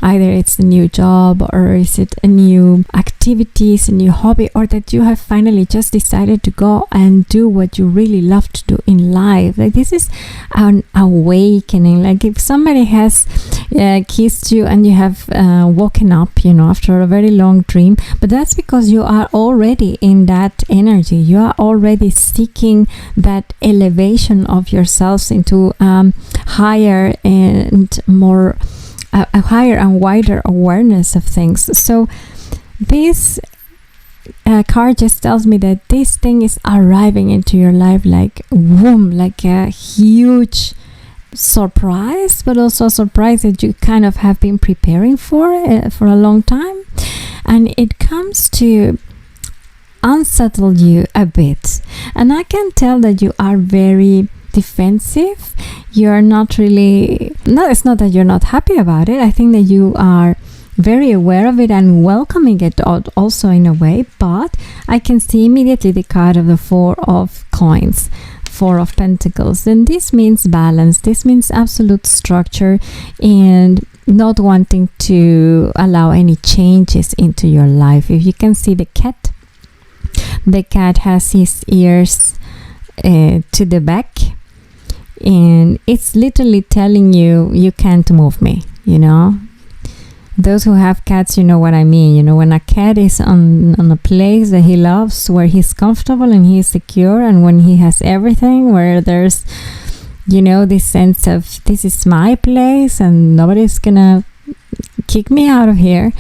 Either it's a new job, or is it a new activity, is a new hobby, or that you have finally just decided to go and do what you really love to do in life. Like, this is an awakening. Like, if somebody has kissed you and you have woken up, after a very long dream, but that's because you are already in that energy. You are already seeking that elevation of yourselves into higher and more a higher and wider awareness of things. So this card just tells me that this thing is arriving into your life like boom, like a huge surprise, but also a surprise that you kind of have been preparing for a long time. And it comes to unsettle you a bit. And I can tell that you are very defensive. You're not really, it's not that you're not happy about it. I think that you are very aware of it and welcoming it also in a way. But I can see immediately the card of the Four of Coins, Four of Pentacles. And this means balance. This means absolute structure and not wanting to allow any changes into your life. If you can see the cat has his ears to the back, and it's literally telling you can't move me. Those who have cats, you know what I mean. When a cat is on a place that he loves, where he's comfortable and he's secure, and when he has everything, where there's this sense of this is my place and nobody's gonna kick me out of here,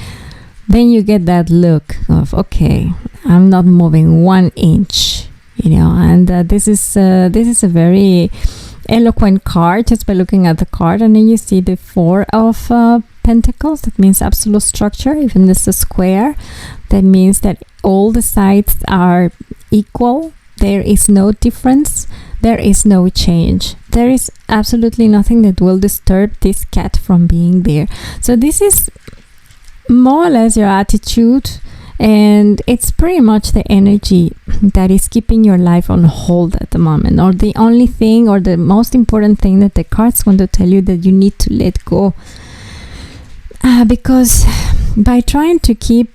then you get that look of, okay, I'm not moving 1 inch, and this is a very eloquent card just by looking at the card. And then you see the Four of Pentacles. That means absolute structure. Even this is a square, that means that all the sides are equal. There is no difference. There is no change. There is absolutely nothing that will disturb this cat from being there. So this is more or less your attitude, and it's pretty much the energy that is keeping your life on hold at the moment, or the only thing, or the most important thing that the cards want to tell you that you need to let go. Because by trying to keep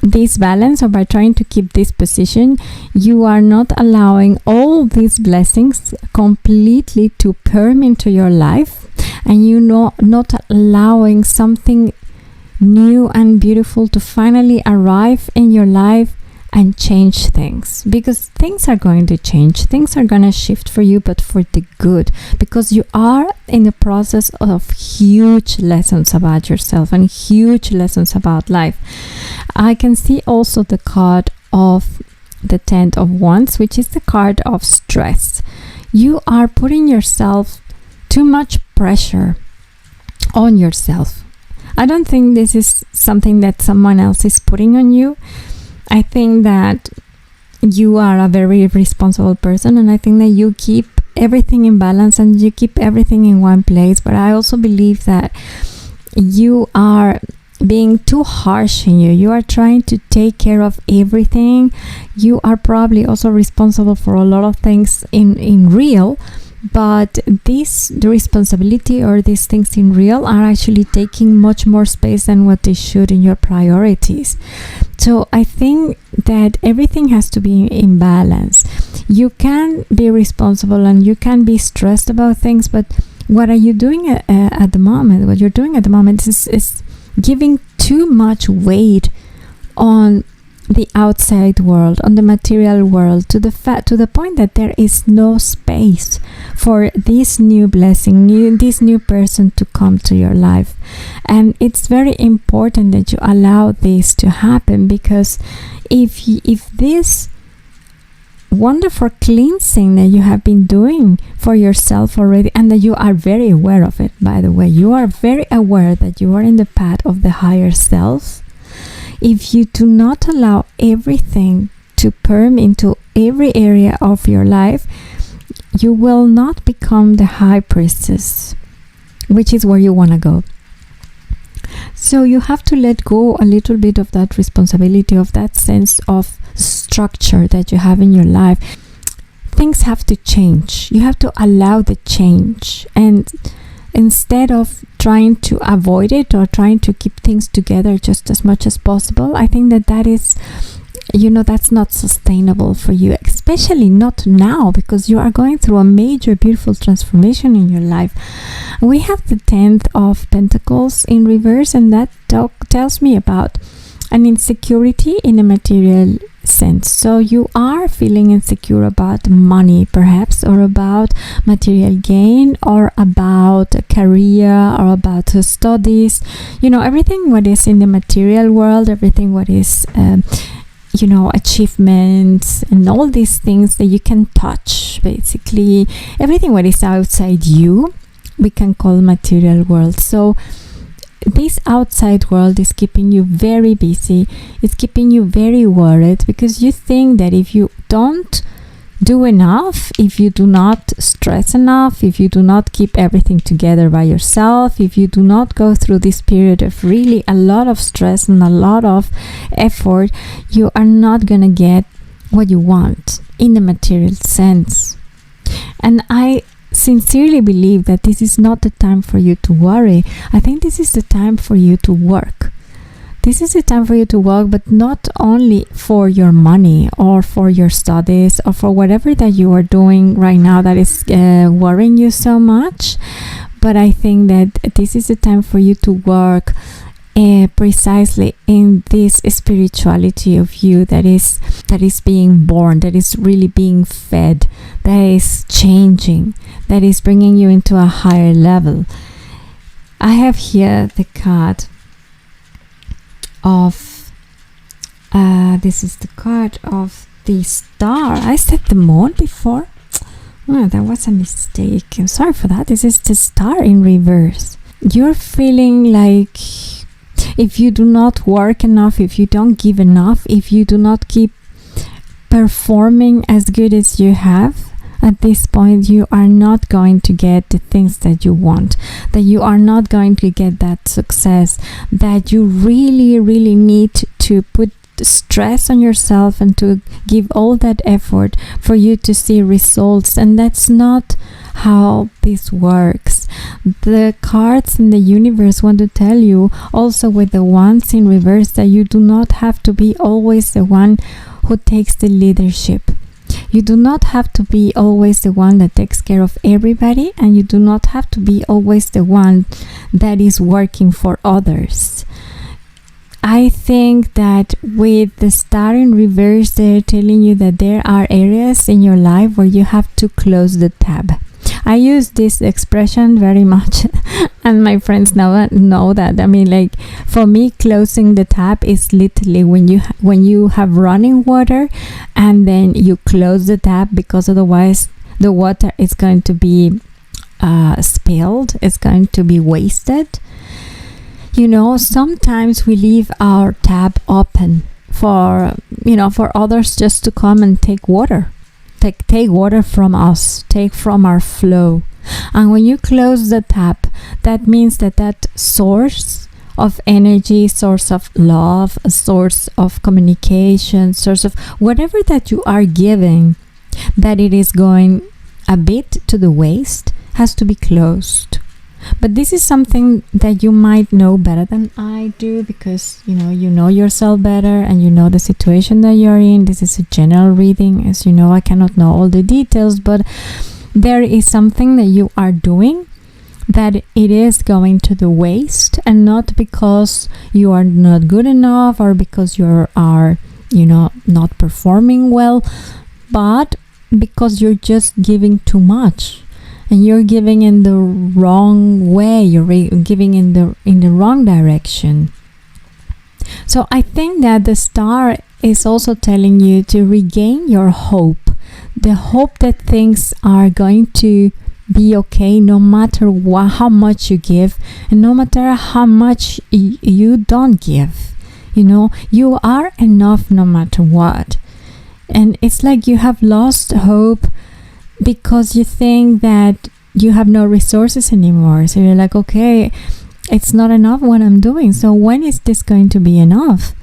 this balance, or by trying to keep this position, you are not allowing all these blessings completely to permeate into your life, and not allowing something new and beautiful to finally arrive in your life and change things. Because things are going to change, things are going to shift for you, but for the good, because you are in the process of huge lessons about yourself and huge lessons about life. I can see also the card of the Ten of Wands, which is the card of stress. You are putting yourself too much pressure on yourself. I don't think this is something that someone else is putting on you. I think that you are a very responsible person, and I think that you keep everything in balance and you keep everything in one place. But I also believe that you are being too harsh in you. You are trying to take care of everything. You are probably also responsible for a lot of things in real, but the responsibility or these things in real are actually taking much more space than what they should in your priorities. So I think that everything has to be in balance. You can be responsible and you can be stressed about things, but what are you doing at the moment? What you're doing at the moment is giving too much weight on the outside world, on the material world, to the point that there is no space for this new blessing, this new person to come to your life. And it's very important that you allow this to happen, because if this wonderful cleansing that you have been doing for yourself already, and that you are very aware of it, by the way, you are very aware that you are in the path of the higher self. If you do not allow everything to perm into every area of your life, you will not become the high priestess, which is where you want to go. So you have to let go a little bit of that responsibility, of that sense of structure that you have in your life. Things have to change. You have to allow the change, and instead of trying to avoid it or trying to keep things together just as much as possible, I think that is, that's not sustainable for you, especially not now, because you are going through a major beautiful transformation in your life. We have the 10th of Pentacles in reverse, and that tells me about an insecurity in a material sense. So you are feeling insecure about money, perhaps, or about material gain, or about a career, or about studies. Everything what is in the material world, everything what is achievements and all these things that you can touch, basically everything what is outside you, we can call material world. So this outside world is keeping you very busy. It's keeping you very worried, because you think that if you don't do enough, if you do not stress enough, if you do not keep everything together by yourself, if you do not go through this period of really a lot of stress and a lot of effort, you are not gonna get what you want in the material sense. And I sincerely believe that this is not the time for you to worry. I think this is the time for you to work. This is the time for you to work, but not only for your money or for your studies or for whatever that you are doing right now that is worrying you so much. But I think that this is the time for you to work precisely in this spirituality of you that is being born, that is really being fed, that is changing, that is bringing you into a higher level. I have here the card of this is the card of the star. I said the moon before. That was a mistake. I'm sorry for that. This is the star in reverse. You're feeling like if you do not work enough, if you don't give enough, if you do not keep performing as good as you have, at this point you are not going to get the things that you want, that you are not going to get that success, that you really, really need to put stress on yourself and to give all that effort for you to see results. And that's not how this works. The cards in the universe want to tell you also with the wands in reverse that you do not have to be always the one who takes the leadership. You do not have to be always the one that takes care of everybody, and you do not have to be always the one that is working for others. I think that with the star in reverse, they're telling you that there are areas in your life where you have to close the tab. I use this expression very much and my friends know that. I mean, like, for me, closing the tap is literally when you have running water and then you close the tap, because otherwise the water is going to be spilled, it's going to be wasted. Sometimes we leave our tap open for others just to come and take water. Take water from us, take from our flow. And when you close the tap, that means that source of energy, source of love, a source of communication, source of whatever that you are giving, that it is going a bit to the waste, has to be closed. But this is something that you might know better than I do, because you know yourself better and you know the situation that you're in. This is a general reading. As you know, I cannot know all the details, but there is something that you are doing that it is going to the waste, and not because you are not good enough or because you are not performing well, but because you're just giving too much. And you're giving in the wrong way. You're giving in the wrong direction. So I think that the star is also telling you to regain your hope. The hope that things are going to be okay no matter how much you give, and no matter how much you don't give. You are enough no matter what. And it's like you have lost hope because you think that you have no resources anymore. So you're like, okay, it's not enough what I'm doing. So when is this going to be enough?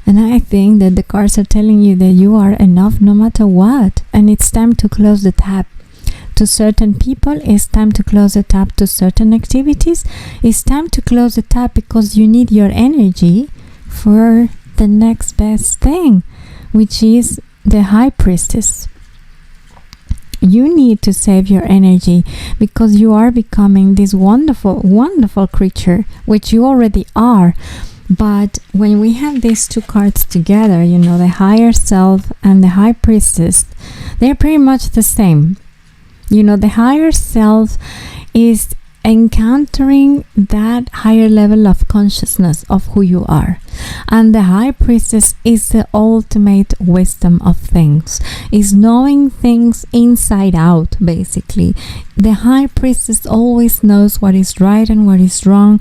And I think that the cards are telling you that you are enough no matter what. And it's time to close the tap. To certain people, it's time to close the tap. To certain activities, it's time to close the tap, because you need your energy for the next best thing, which is the High Priestess. You need to save your energy, because you are becoming this wonderful, wonderful creature, which you already are. But when we have these two cards together, the higher self and the High Priestess, they're pretty much the same. The higher self is encountering that higher level of consciousness of who you are, and the High Priestess is the ultimate wisdom of things, is knowing things inside out. Basically, the High Priestess always knows what is right and what is wrong,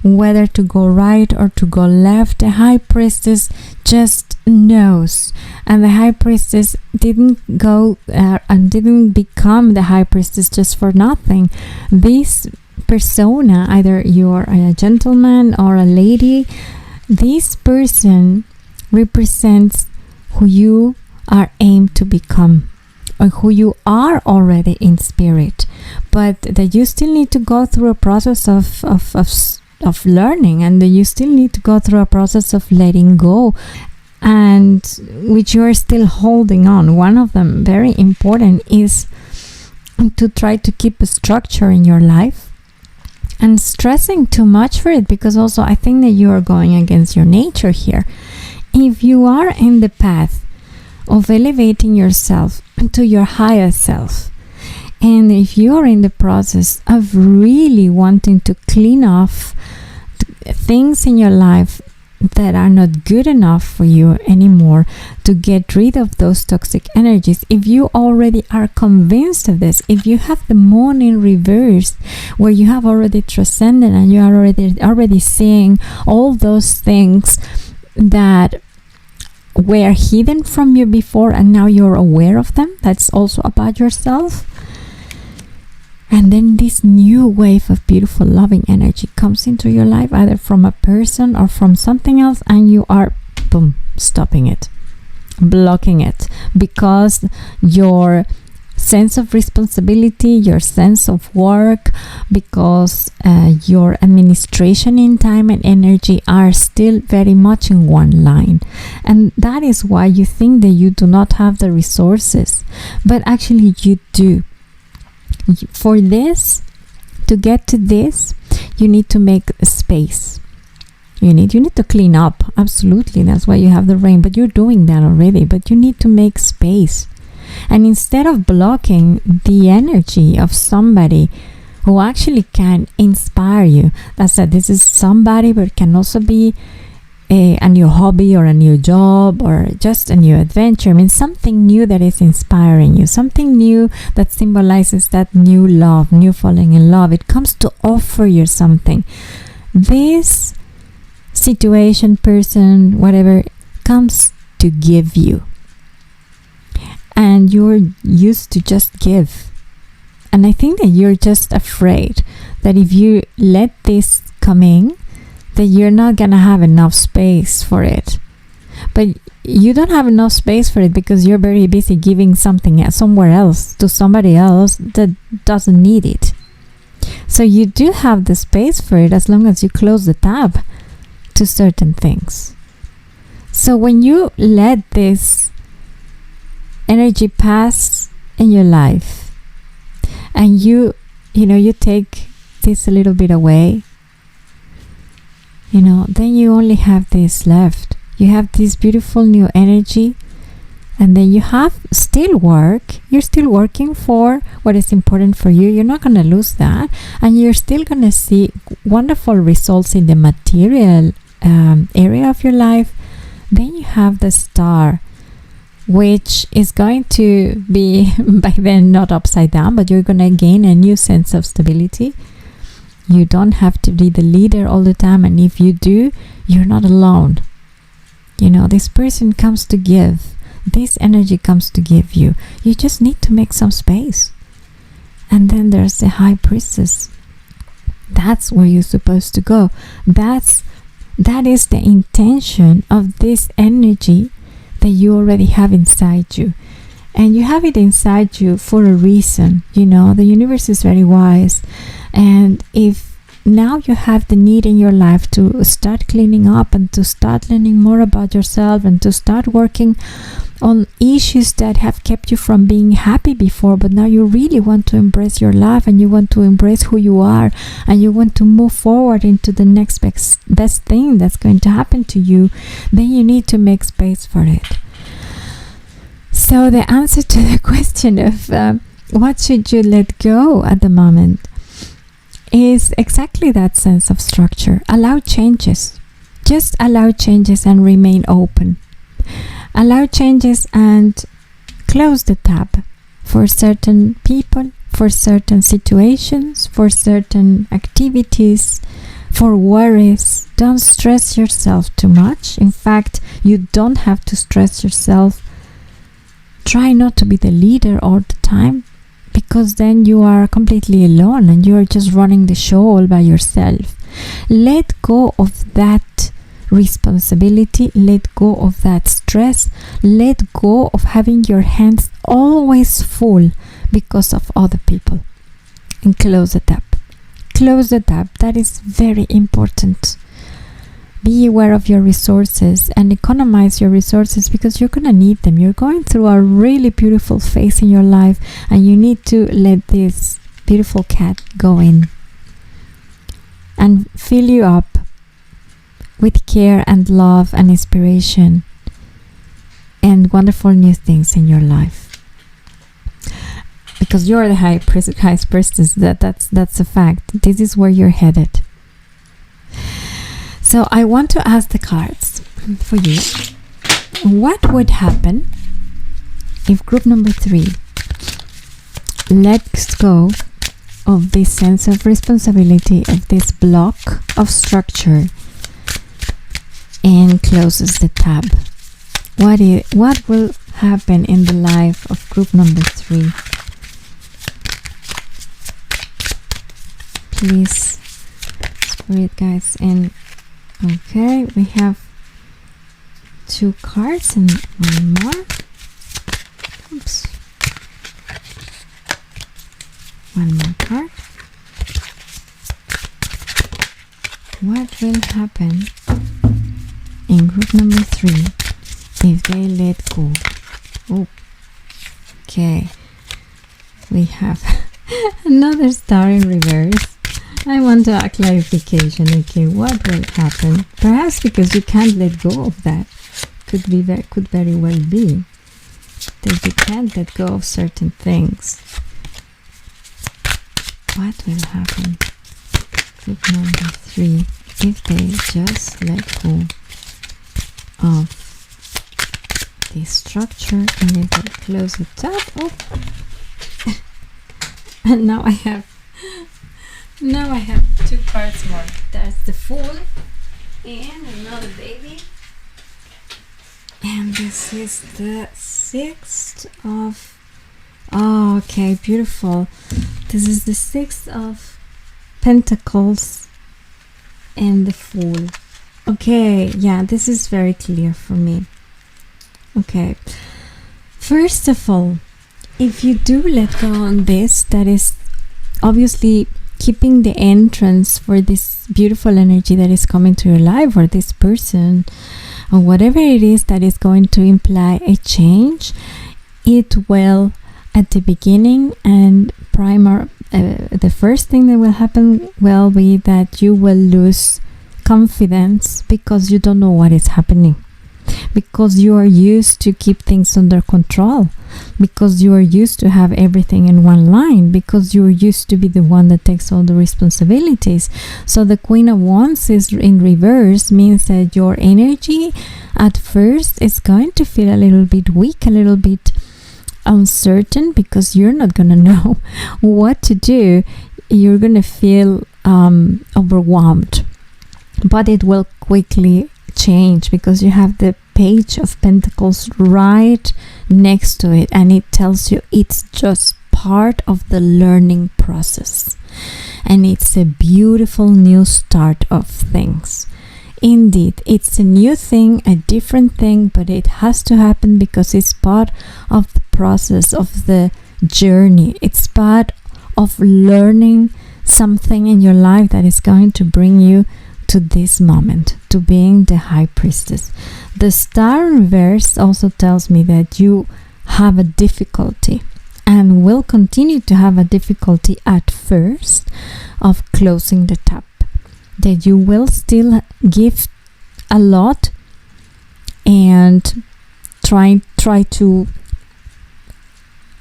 whether to go right or to go left. The High Priestess just knows. And the High Priestess didn't go and didn't become the High Priestess just for nothing. This persona, either you are a gentleman or a lady, this person represents who you are aimed to become, or who you are already in spirit, but that you still need to go through a process of learning, and that you still need to go through a process of letting go, and which you are still holding on. One of them, very important, is to try to keep a structure in your life, and stressing too much for it, because also I think that you are going against your nature here. If you are in the path of elevating yourself to your higher self, and if you are in the process of really wanting to clean off things in your life that are not good enough for you anymore, to get rid of those toxic energies, if you already are convinced of this, if you have the moon in reverse, where you have already transcended and you are already seeing all those things that were hidden from you before, and now you're aware of them, that's also about yourself. And then this new wave of beautiful, loving energy comes into your life, either from a person or from something else, and you are, boom, stopping it, blocking it, because your sense of responsibility, your sense of work, because your administration in time and energy are still very much in one line. And that is why you think that you do not have the resources, but actually you do. For this, to get to this, you need to make a space. You need to clean up. Absolutely, that's why you have the rain, but you're doing that already. But you need to make space. And instead of blocking the energy of somebody who actually can inspire you, that's it. This is somebody, but it can also be a new hobby or a new job or just a new adventure. I mean, something new that is inspiring you, something new that symbolizes that new love, new falling in love. It comes to offer you something. This situation, person, whatever, comes to give you. And you're used to just give. And I think that you're just afraid that if you let this come in, that you're not going to have enough space for it. But you don't have enough space for it because you're very busy giving something somewhere else to somebody else that doesn't need it. So you do have the space for it as long as you close the tab to certain things. So when you let this energy pass in your life and you take this a little bit away, then you only have this left. You have this beautiful new energy, and then you have still work. You're still working for what is important for you. You're not going to lose that, and you're still going to see wonderful results in the material area of your life. Then you have the star, which is going to be by then not upside down, but you're going to gain a new sense of stability. You don't have to be the leader all the time, and if you do, you're not alone. This person comes to give. This energy comes to give you. You just need to make some space. And then there's the High Priestess. That's where you're supposed to go. That is the intention of this energy that you already have inside you. And you have it inside you for a reason. The universe is very wise. And if now you have the need in your life to start cleaning up and to start learning more about yourself and to start working on issues that have kept you from being happy before, but now you really want to embrace your life and you want to embrace who you are and you want to move forward into the next best thing that's going to happen to you, then you need to make space for it. So the answer to the question of what should you let go at the moment is exactly that sense of structure. Allow changes. Just allow changes and remain open. Allow changes and close the tab for certain people, for certain situations, for certain activities, for worries. Don't stress yourself too much. In fact, you don't have to stress yourself. Try not to be the leader all the time, because then you are completely alone and you are just running the show all by yourself. Let go of that responsibility. Let go of that stress. Let go of having your hands always full because of other people. And close the tab. Close the tab. That is very important. Be aware of your resources and economize your resources because you're going to need them. You're going through a really beautiful phase in your life and you need to let this beautiful cat go in and fill you up with care and love and inspiration and wonderful new things in your life. Because you're the high priestess, that's a fact. This is where you're headed. So I want to ask the cards for you. What would happen if group number 3 lets go of this sense of responsibility, of this block of structure, and closes the tab? What will happen in the life of group number 3? Please, Spirit guides, and okay, we have 2 cards and one more. Oops. One more card. What will happen in group number 3 if they let go? Oh, okay. We have another star in reverse. I want a clarification. Okay, what will happen? Perhaps because you can't let go of that. Could very well be that you can't let go of certain things. What will happen? Group number 3, if they just let go of this structure and if they close the tab. Oh, and now I have 2 cards more. That's the Fool And another baby. And this is the 6th of... Oh, okay, beautiful. This is the 6th of Pentacles and the Fool. Okay, yeah, this is very clear for me. Okay. First of all, if you do let go on this, that is obviously keeping the entrance for this beautiful energy that is coming to your life, or this person, or whatever it is that is going to imply a change, it will at the beginning and the first thing that will happen will be that you will lose confidence because you don't know what is happening, because you are used to keep things under control, because you are used to have everything in one line, because you are used to be the one that takes all the responsibilities. So the Queen of Wands is in reverse, means that your energy at first is going to feel a little bit weak, a little bit uncertain, because you're not going to know what to do. You're going to feel overwhelmed, but it will quickly change because you have the Page of Pentacles right next to it, and it tells you it's just part of the learning process, and it's a beautiful new start of things. Indeed, it's a new thing, a different thing, but it has to happen because it's part of the process of the journey. It's part of learning something in your life that is going to bring you to this moment, to being the High Priestess. The Star reverse also tells me that you have a difficulty and will continue to have a difficulty at first of closing the tap, that you will still give a lot and try to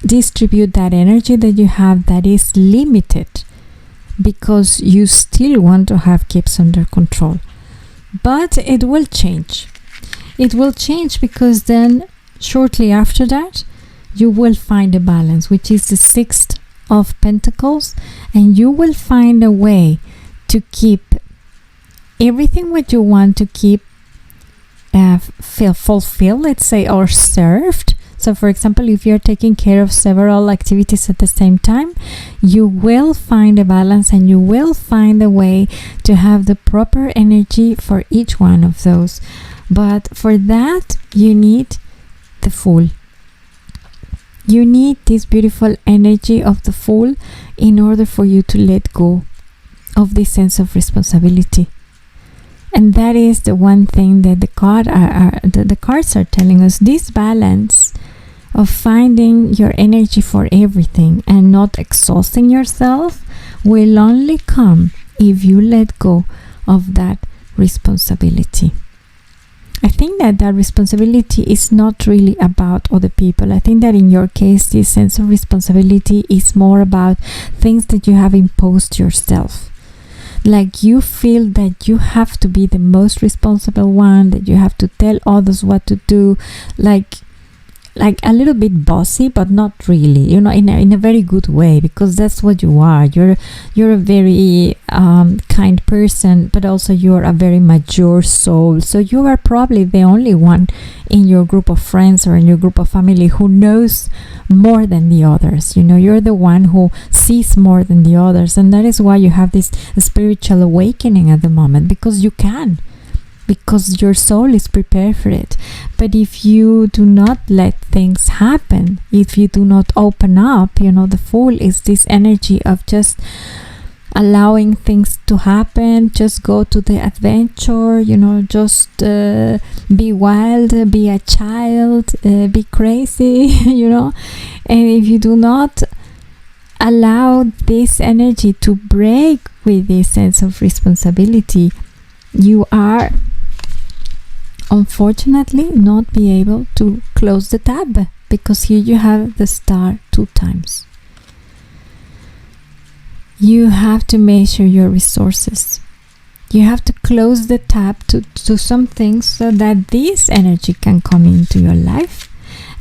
distribute that energy that you have that is limited, because you still want to have keeps under control. But it will change. It will change because then shortly after that you will find a balance, which is the 6th of Pentacles, and you will find a way to keep everything what you want to keep feel fulfilled, let's say, or served. So for example, if you're taking care of several activities at the same time, you will find a balance and you will find a way to have the proper energy for each one of those. But for that, you need the Fool. You need this beautiful energy of the Fool in order for you to let go of this sense of responsibility. And that is the one thing that the cards are telling us. This balance of finding your energy for everything and not exhausting yourself will only come if you let go of that responsibility. I think that responsibility is not really about other people. I think that in your case, this sense of responsibility is more about things that you have imposed yourself. Like you feel that you have to be the most responsible one, that you have to tell others what to do, like a little bit bossy, but not really, you know, in a very good way, because that's what you are. You're a very kind person, but also you're a very mature soul. So you are probably the only one in your group of friends or in your group of family who knows more than the others. You know, you're the one who sees more than the others, and that is why you have this spiritual awakening at the moment, because you can. Because your soul is prepared for it. But if you do not let things happen, if you do not open up, you know, the Fool is this energy of just allowing things to happen, just go to the adventure, you know, just be wild, be a child, be crazy, you know. And if you do not allow this energy to break with this sense of responsibility, you are unfortunately not be able to close the tab, because here you have the Star 2 times. You have to measure your resources. You have to close the tab to some things so that this energy can come into your life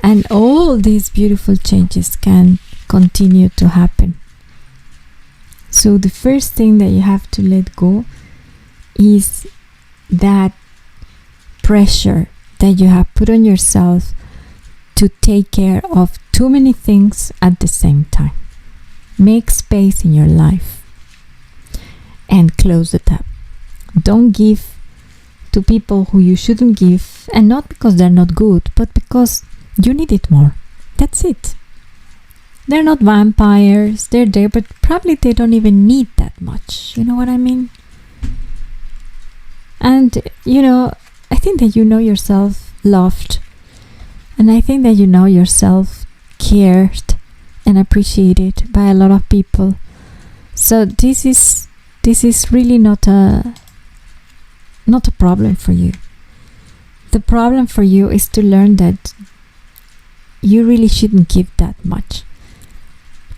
and all these beautiful changes can continue to happen. So the first thing that you have to let go is that pressure that you have put on yourself to take care of too many things at the same time. Make space in your life and close it up. Don't give to people who you shouldn't give, and not because they're not good, but because you need it more. That's it. They're not vampires. They're there, but probably they don't even need that much. You know what I mean? And, I think that you know yourself loved. And I think that you know yourself cared and appreciated by a lot of people. So this is really not a problem for you. The problem for you is to learn that you really shouldn't give that much.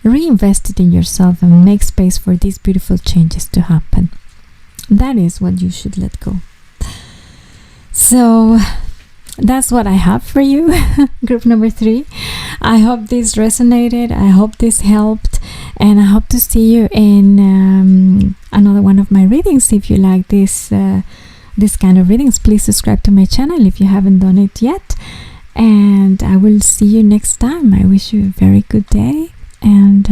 Reinvest it in yourself and make space for these beautiful changes to happen. That is what you should let go. So that's what I have for you, group number 3. I hope this resonated. I hope this helped. And I hope to see you in another one of my readings. If you like this kind of readings, please subscribe to my channel if you haven't done it yet. And I will see you next time. I wish you a very good day. And